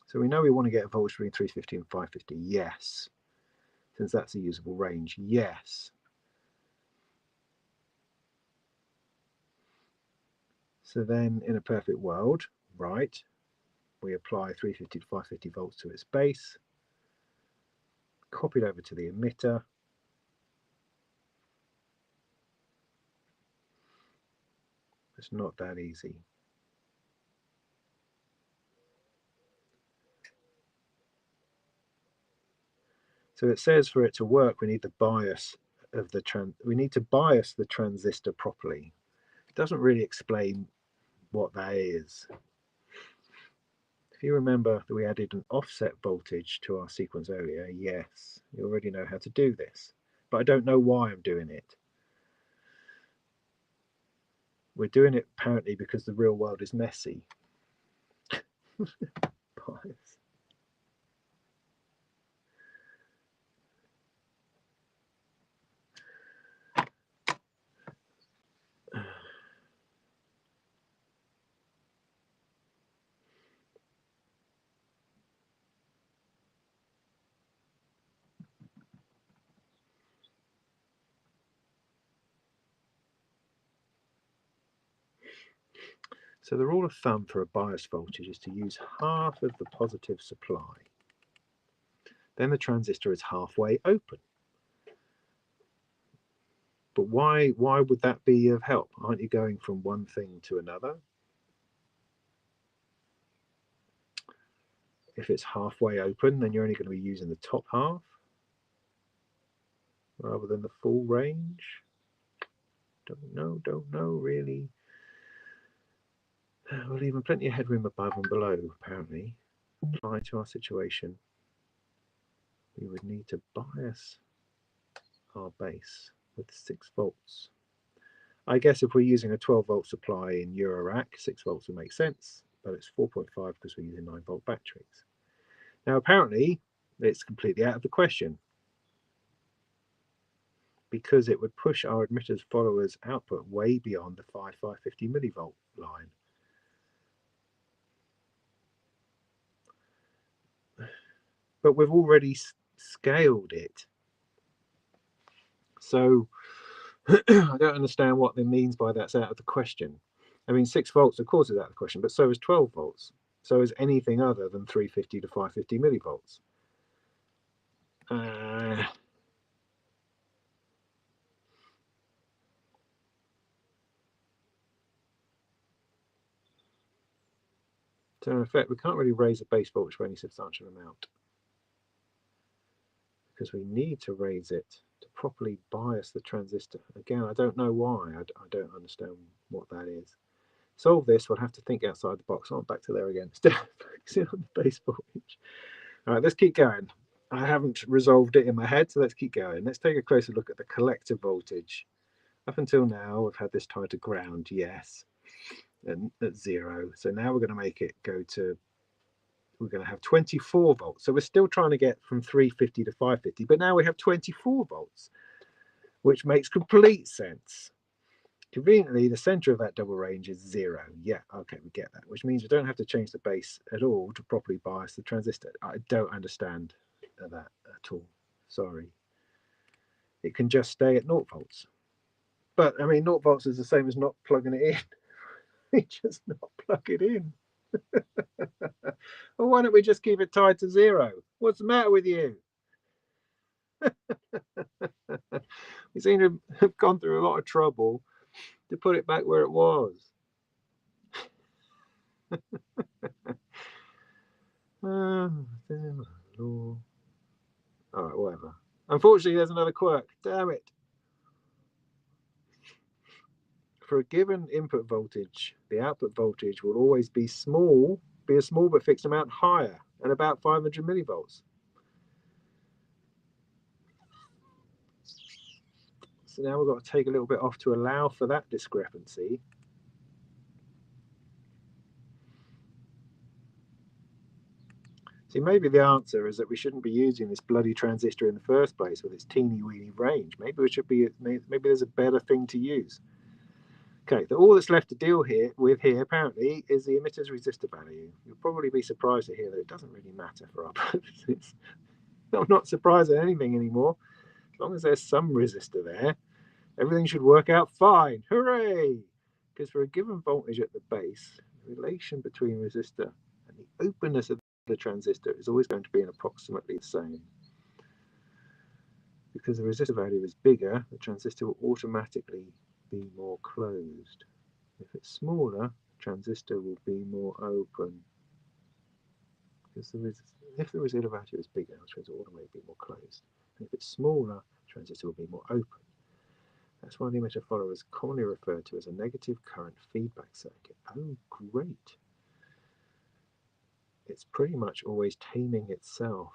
So we know we want to get a voltage between 350 and 550, yes. Since that's a usable range, yes. So then in a perfect world, right, we apply 350 to 550 volts to its base, copy it over to the emitter, it's not that easy. So it says for it to work, we need the bias of the we need to bias the transistor properly. It doesn't really explain what that is. If you remember that we added an offset voltage to our sequence earlier, yes, you already know how to do this, but I don't know why I'm doing it. We're doing it apparently because the real world is messy. Bias. So the rule of thumb for a bias voltage is to use half of the positive supply. Then the transistor is halfway open. But why would that be of help? Aren't you going from one thing to another? If it's halfway open, then you're only going to be using the top half rather than the full range. Don't know really. We're leaving plenty of headroom above and below, apparently. Apply to our situation. We would need to bias our base with 6 volts. I guess if we're using a 12 volt supply in Eurorack, 6 volts would make sense, but it's 4.5 because we're using 9 volt batteries. Now apparently it's completely out of the question because it would push our emitters followers output way beyond the 550 millivolt line. But we've already scaled it. So I don't understand what it means by that's out of the question. I mean, 6 volts, of course, is out of the question, but so is 12 volts. So is anything other than 350 to 550 millivolts. So in effect, we can't really raise the base voltage by any substantial amount because we need to raise it to properly bias the transistor. Again, I don't know why. I don't understand what that is. Solve this, we'll have to think outside the box. Oh, back to there again. Instead of focusing on the base voltage. All right, let's keep going. I haven't resolved it in my head, so let's keep going. Let's take a closer look at the collector voltage. Up until now, we've had this tied to ground, yes, and at 0. So now we're going to make it go to, we're going to have 24 volts. So we're still trying to get from 350 to 550, but now we have 24 volts, which makes complete sense. Conveniently, the center of that double range is 0. Yeah, okay, we get that, which means we don't have to change the base at all to properly bias the transistor. I don't understand that at all. Sorry. It can just stay at 0 volts. But I mean, 0 volts is the same as not plugging it in. we just not plug it in? Well, why don't we just keep it tied to 0? What's the matter with you? We seem to have gone through a lot of trouble to put it back where it was. Oh, all right, whatever. Unfortunately, there's another quirk. Damn it. For a given input voltage, the output voltage will always be a small but fixed amount higher, at about 500 millivolts. So now we've got to take a little bit off to allow for that discrepancy. See, maybe the answer is that we shouldn't be using this bloody transistor in the first place with its teeny-weeny range. Maybe there's a better thing to use. Okay, all that's left to deal with here apparently is the emitter's resistor value. You'll probably be surprised to hear that it doesn't really matter for our purposes. I'm not surprised at anything anymore. As long as there's some resistor there, everything should work out fine. Hooray! Because for a given voltage at the base, the relation between resistor and the openness of the transistor is always going to be approximately the same. Because the resistor value is bigger, the transistor will automatically be more closed. If it's smaller, the transistor will be more open. Because if the resistor value is bigger, the transistor will automatically be more closed. And if it's smaller, the transistor will be more open. That's why the emitter follower is commonly referred to as a negative current feedback circuit. Oh, great. It's pretty much always taming itself.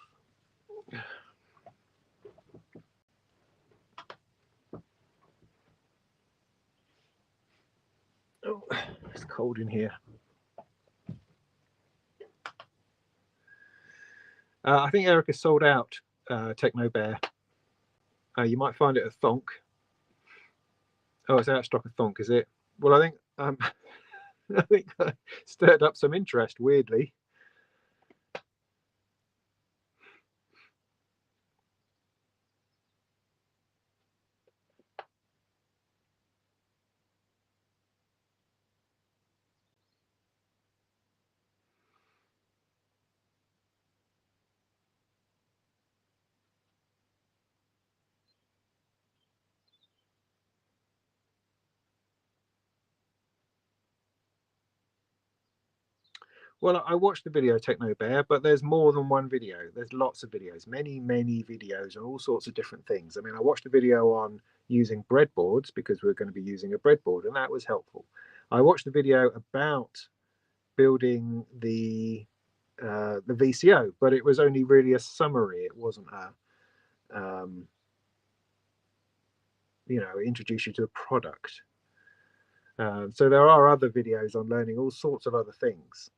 Oh, it's cold in here. I think Erica sold out Techno Bear. You might find it at Thonk. Oh, it's out of stock at Thonk, is it? Well, I think I think I stirred up some interest, weirdly. Well, I watched the video Techno Bear, but there's more than one video. There's lots of videos, many videos on all sorts of different things. I mean, I watched a video on using breadboards because we're going to be using a breadboard, and that was helpful. I watched a video about building the VCO, but it was only really a summary. It wasn't a introduce you to a product. So there are other videos on learning all sorts of other things.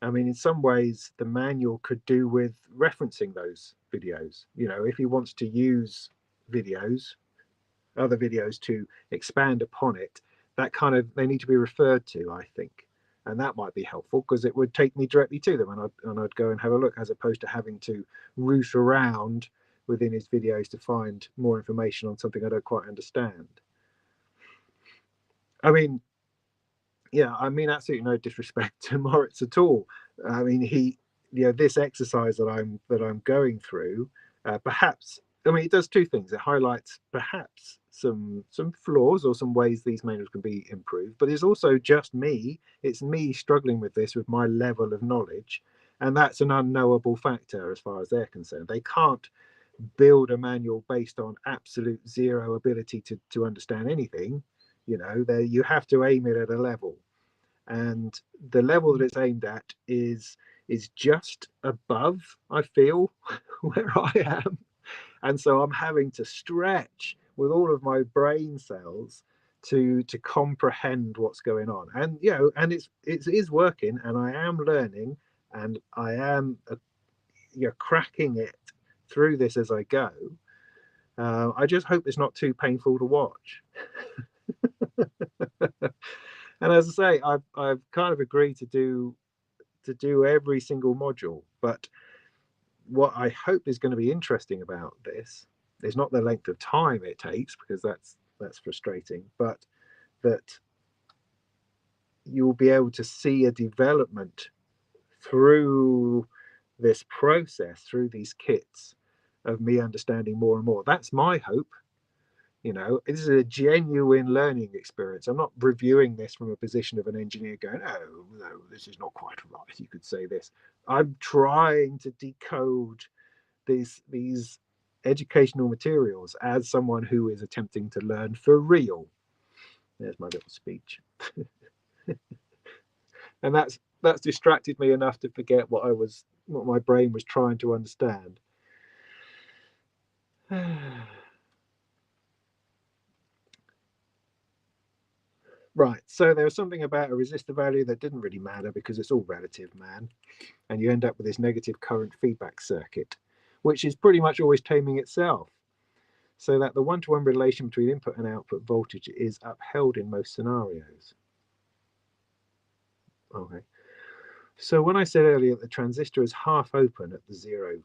I mean, in some ways, the manual could do with referencing those videos. If he wants to use other videos to expand upon it, they need to be referred to, I think. And that might be helpful because it would take me directly to them and I'd go and have a look, as opposed to having to root around within his videos to find more information on something I don't quite understand. I mean, absolutely no disrespect to Moritz at all. I mean, this exercise that I'm going through, perhaps, I mean, it does two things. It highlights perhaps some flaws or some ways these manuals can be improved, but it's also just me. It's me struggling with this with my level of knowledge, and that's an unknowable factor as far as they're concerned. They can't build a manual based on absolute zero ability to understand anything. You have to aim it at a level, and the level that it's aimed at is just above, I feel, where I am. And so I'm having to stretch with all of my brain cells to comprehend what's going on. And and it is working, and I am learning, and I am cracking it through this as I go. I just hope it's not too painful to watch. And as I say, I've kind of agreed to do every single module, but what I hope is going to be interesting about this is not the length of time it takes, because that's frustrating, but that you'll be able to see a development through this process, through these kits, of me understanding more and more. That's my hope. You know, this is a genuine learning experience. I'm not reviewing this from a position of an engineer going, oh, no, this is not quite right. You could say this. I'm trying to decode these educational materials as someone who is attempting to learn for real. There's my little speech. And that's distracted me enough to forget what my brain was trying to understand. Right, so there was something about a resistor value that didn't really matter because it's all relative, man. And you end up with this negative current feedback circuit, which is pretty much always taming itself. So that the one-to-one relation between input and output voltage is upheld in most scenarios. Okay. So when I said earlier that the transistor is half open at the 0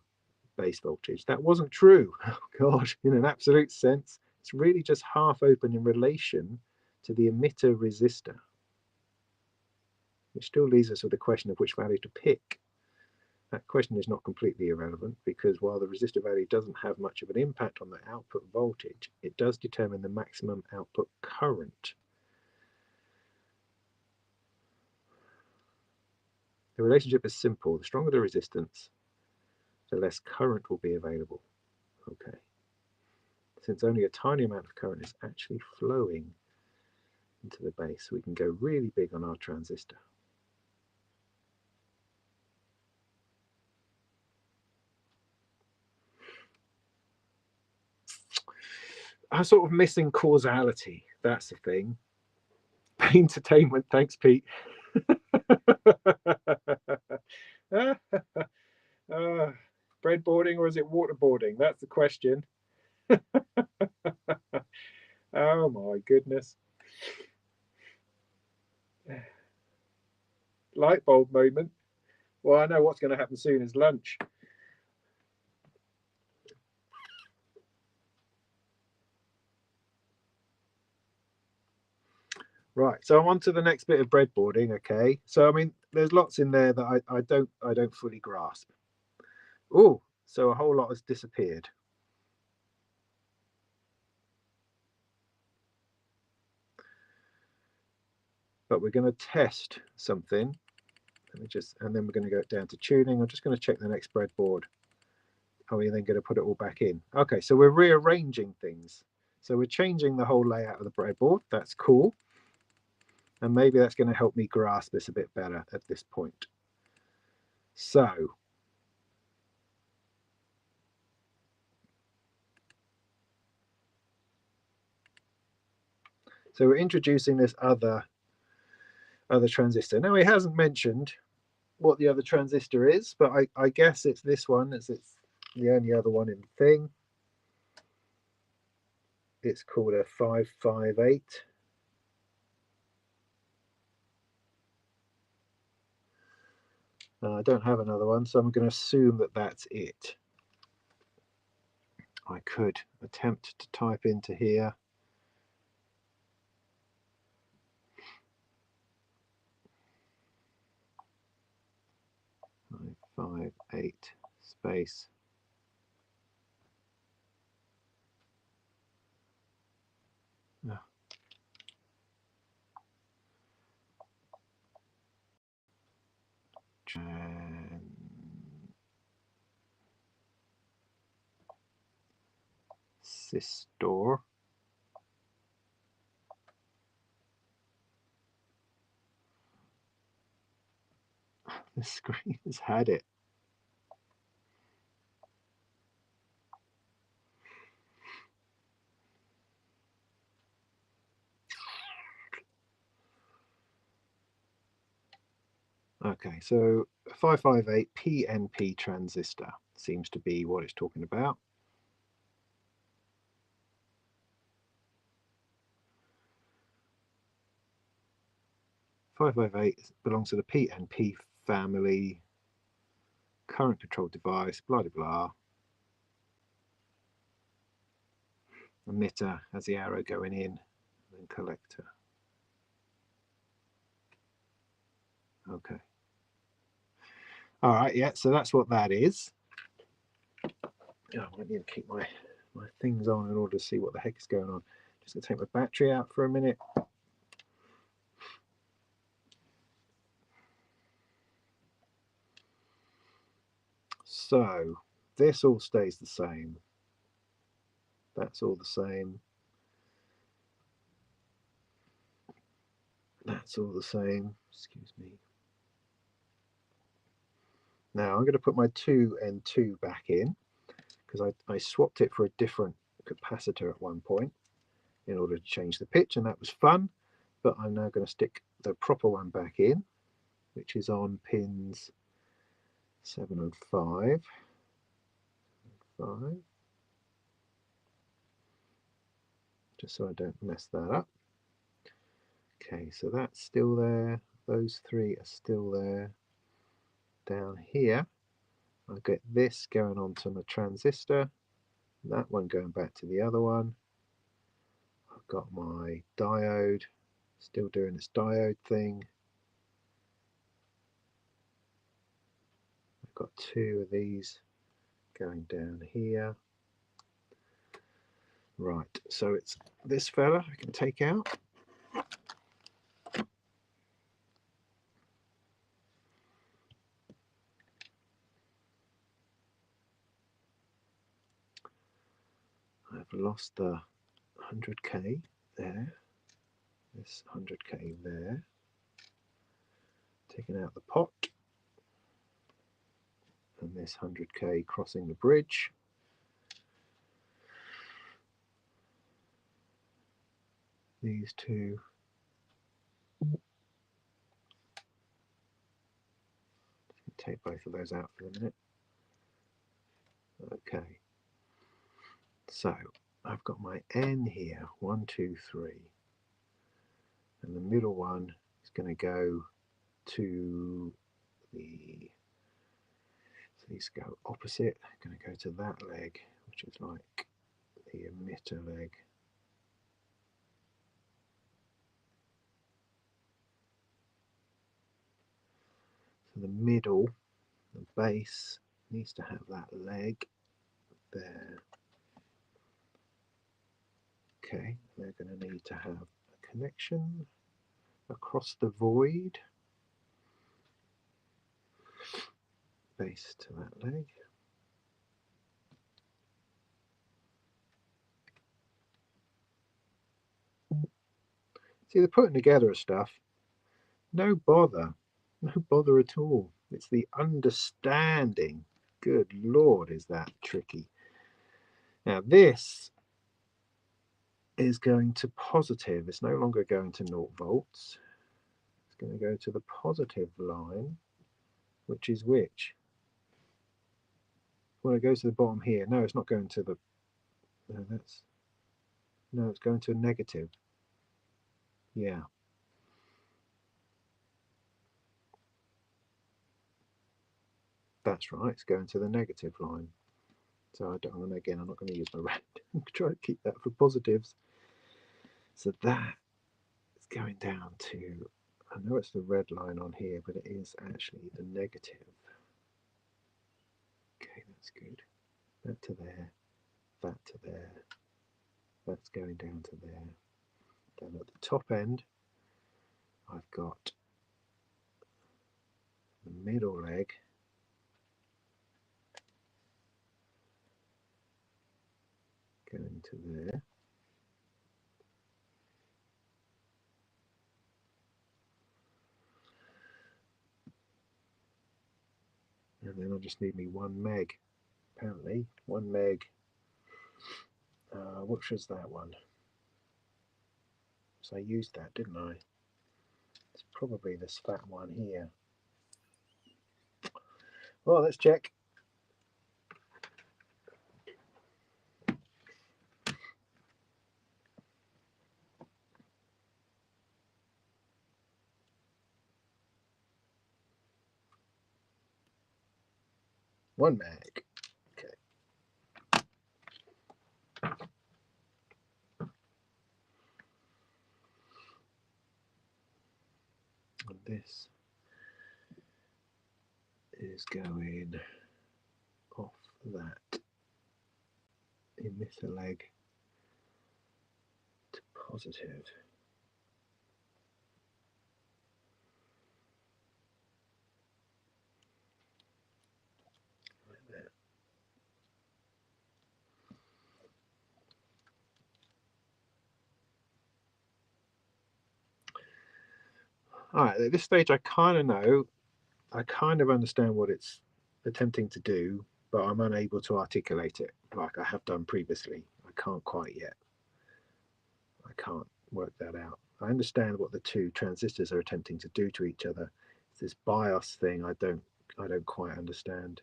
base voltage, that wasn't true. Oh God, in an absolute sense, it's really just half open in relation to the emitter resistor, which still leaves us with the question of which value to pick. That question is not completely irrelevant because while the resistor value doesn't have much of an impact on the output voltage, it does determine the maximum output current. The relationship is simple. The stronger the resistance, the less current will be available. Okay. Since only a tiny amount of current is actually flowing into the base, we can go really big on our transistor. I'm sort of missing causality. That's the thing. Entertainment. Thanks, Pete. Breadboarding or is it waterboarding? That's the question. Oh my goodness. Light bulb moment. Well, I know what's going to happen soon is lunch. Right, so I'm on to the next bit of breadboarding. Okay, so I mean, there's lots in there that I don't fully grasp. Oh, so a whole lot has disappeared. But we're going to test something. Let me just, and then we're going to go down to tuning. I'm just going to check the next breadboard. Are we then going to put it all back in? Okay, so we're rearranging things. So we're changing the whole layout of the breadboard. That's cool. And maybe that's going to help me grasp this a bit better at this point. So we're introducing this other transistor. Now, he hasn't mentioned what the other transistor is, but I guess it's this one, as it's the only other one in the thing. It's called a 558. I don't have another one, so I'm going to assume that that's it. I could attempt to type into here. 558 space. Oh. Transistor. The screen has had it. Okay, so 558 PNP transistor seems to be what it's talking about. 558 belongs to the PNP family, current control device, blah blah blah. Emitter has the arrow going in, and then collector. Okay. All right, yeah, so that's what that is. Oh, I might need to keep my things on in order to see what the heck is going on. Just going to take my battery out for a minute. So this all stays the same. That's all the same. That's all the same. Excuse me. Now I'm going to put my 2 and 2 back in, because I swapped it for a different capacitor at one point in order to change the pitch, and that was fun. But I'm now going to stick the proper one back in, which is on pins 7 and 5. Just so I don't mess that up. Okay, so that's still there. Those 3 are still there. Down here, I'll get this going onto my transistor, that one going back to the other one. I've got my diode, still doing this diode thing. I've got 2 of these going down here. Right, so it's this fella I can take out. I've lost the 100k there, this 100k there. Taking out the pot, and this 100k crossing the bridge. These 2. Take both of those out for a minute. Okay, so I've got my N here, 1, 2, 3, and the middle one is going to go to the, so these go opposite, going to go to that leg, which is like the emitter leg. So the middle, the base, needs to have that leg there. Okay, they're going to need to have a connection across the void, base to that leg. See, the putting together of stuff, no bother at all. It's the understanding. Good Lord, is that tricky. Now this is going to positive. It's no longer going to 0 volts. It's going to go to the positive line, which is which? Well, it goes to the bottom here. No, it's not going to the, no, it's going to a negative. Yeah. That's right, it's going to the negative line. So I'm not going to use my red. I'm try to keep that for positives. So that is going down to, I know it's the red line on here, but it is actually the negative. Okay, that's good. That to there, that to there. That's going down to there. Then at the top end, I've got the middle leg going to there. And then I just need me 1 meg, apparently. 1 meg. Which was that one? So I used that, didn't I? It's probably this fat one here. Well, let's check. One meg. Okay. And this is going off that emitter leg to positive. Like that. All right, at this stage I kind of know, I kind of understand what it's attempting to do, but I'm unable to articulate it like I have done previously. I can't quite yet. I can't work that out. I understand what the two transistors are attempting to do to each other. It's this BIOS thing I don't quite understand,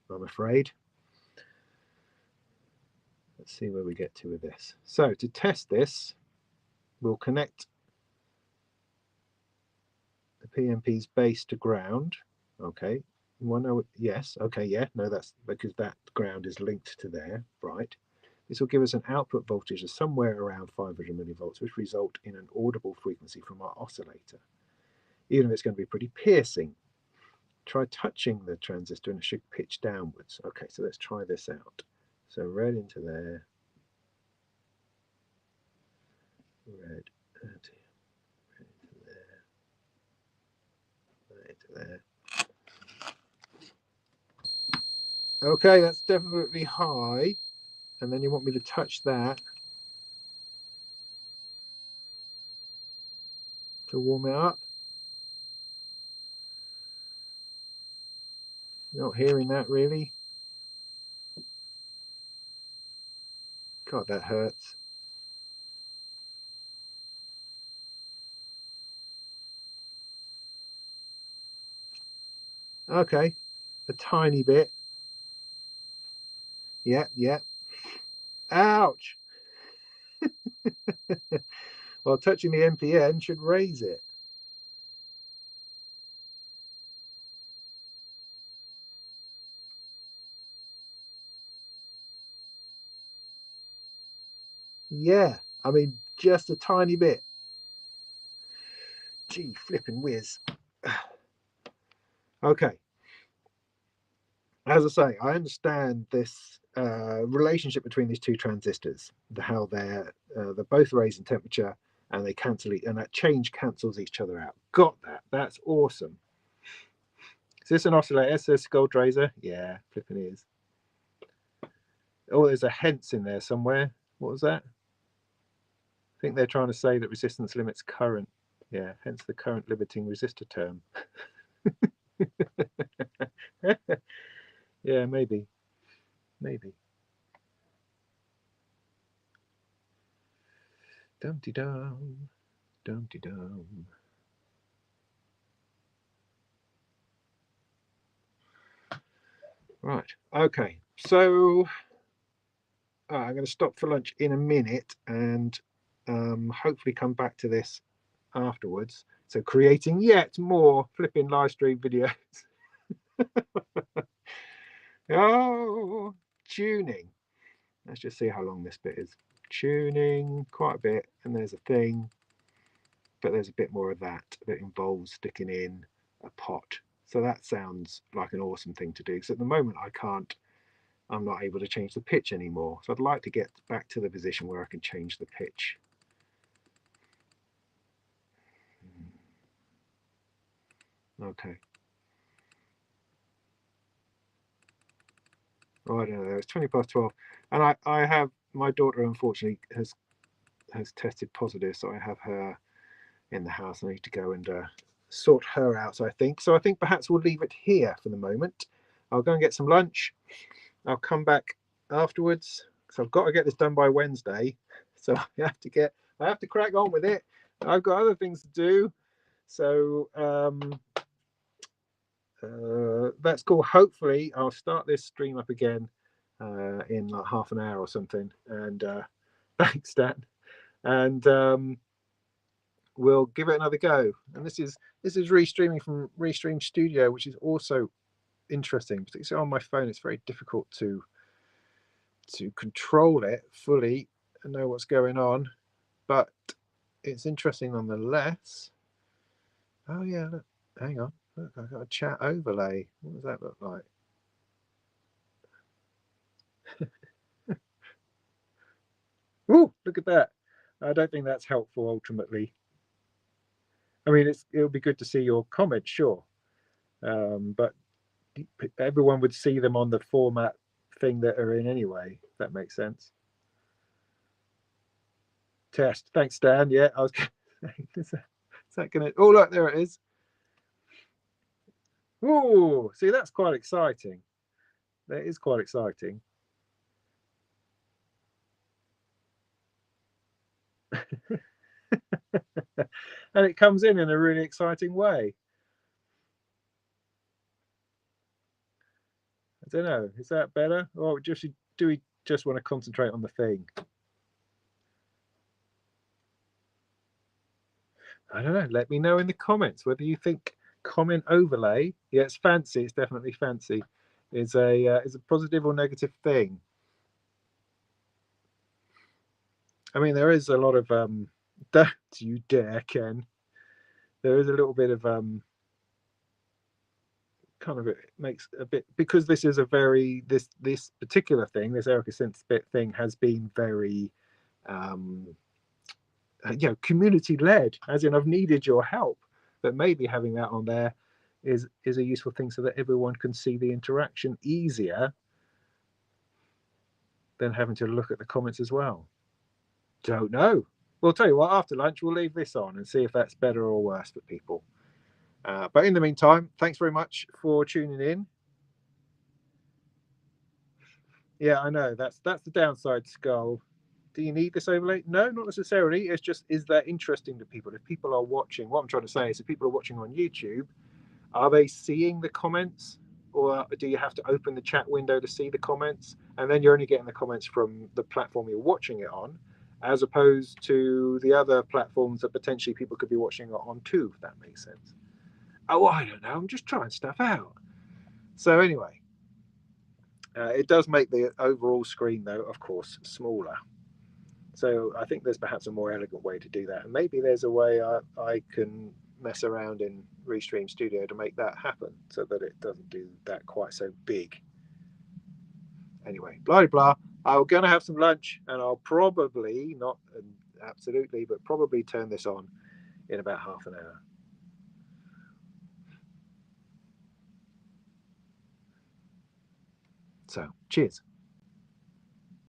I'm afraid. Let's see where we get to with this. So to test this, we'll connect the PNP's base to ground. Okay. Well, no, yes. Okay, yeah. No, that's because that ground is linked to there, right? This will give us an output voltage of somewhere around 500 millivolts, which result in an audible frequency from our oscillator, even if it's going to be pretty piercing. Try touching the transistor and it should pitch downwards. Okay, so let's try this out. So red into there, red into there, red into there. Okay, that's definitely high. And then you want me to touch that to warm it up. Not hearing that really. God, that hurts. Okay, a tiny bit. Yep, yep. Ouch! Well, touching the NPN should raise it. Yeah, I mean, just a tiny bit. Gee, flipping whiz. Okay. As I say, I understand this relationship between these two transistors, how they're both raising temperature and they cancel it, and that change cancels each other out. Got that? That's awesome. Is this an oscillator? It says Gold Razor. Yeah, flipping is. Oh, there's a hence in there somewhere. What was that? I think they're trying to say that resistance limits current. Yeah, hence the current limiting resistor term. Yeah, maybe. Maybe. Dum-de-dum. Dum-de-dum. Right. Okay. So I'm going to stop for lunch in a minute and hopefully come back to this afterwards. So creating yet more flipping live stream videos. Oh, tuning. Let's just see how long this bit is. Tuning, quite a bit, and there's a thing, but there's a bit more of that involves sticking in a pot. So that sounds like an awesome thing to do. Because at the moment I'm not able to change the pitch anymore. So I'd like to get back to the position where I can change the pitch. Okay. Oh, I don't know. It's 20 past 12, and I have my daughter. Unfortunately, has tested positive, so I have her in the house. I need to go and sort her out. I think perhaps we'll leave it here for the moment. I'll go and get some lunch. I'll come back afterwards because I've got to get this done by Wednesday. So I have to crack on with it. I've got other things to do. So that's cool. Hopefully I'll start this stream up again in like half an hour or something. And thanks, Dan. And we'll give it another go. And this is restreaming from Restream Studio, which is also interesting, particularly on my phone. It's very difficult to control it fully and know what's going on, but it's interesting nonetheless. Oh yeah, look, hang on. Look, I've got a chat overlay. What does that look like? Oh, look at that. I don't think that's helpful ultimately. I mean, it'll be good to see your comments, sure. But everyone would see them on the format thing that are in anyway. If that makes sense. Test. Thanks, Dan. Yeah, I was. Is that gonna? Oh, look, there it is. Oh, see, that's quite exciting. That is quite exciting. And it comes in a really exciting way. I don't know. Is that better, or do we just want to concentrate on the thing? I don't know. Let me know in the comments whether you think comment overlay. Yeah, it's fancy. It's definitely fancy. Is a positive or negative thing. I mean, there is a lot of don't you dare, Ken. There is a little bit of kind of, it makes a bit, because this is a very this particular thing, this Erica Synths bit thing has been very community led, as in I've needed your help, but maybe having that on there is a useful thing so that everyone can see the interaction easier than having to look at the comments as well. Don't know. We'll tell you what, after lunch we'll leave this on and see if that's better or worse for people. But in the meantime, thanks very much for tuning in. Yeah, I know, that's the downside, Skull. Do you need this overlay? No, not necessarily. It's just, is that interesting to people? If people are watching, what I'm trying to say is if people are watching on YouTube, are they seeing the comments, or do you have to open the chat window to see the comments? And then you're only getting the comments from the platform you're watching it on, as opposed to the other platforms that potentially people could be watching it on too, if that makes sense. Oh, I don't know. I'm just trying stuff out. So anyway, it does make the overall screen, though, of course, smaller. So I think there's perhaps a more elegant way to do that. And maybe there's a way I can mess around in Restream Studio to make that happen so that it doesn't do that quite so big. Anyway, blah, blah. I'm going to have some lunch and I'll probably, not absolutely, but probably turn this on in about half an hour. So, cheers.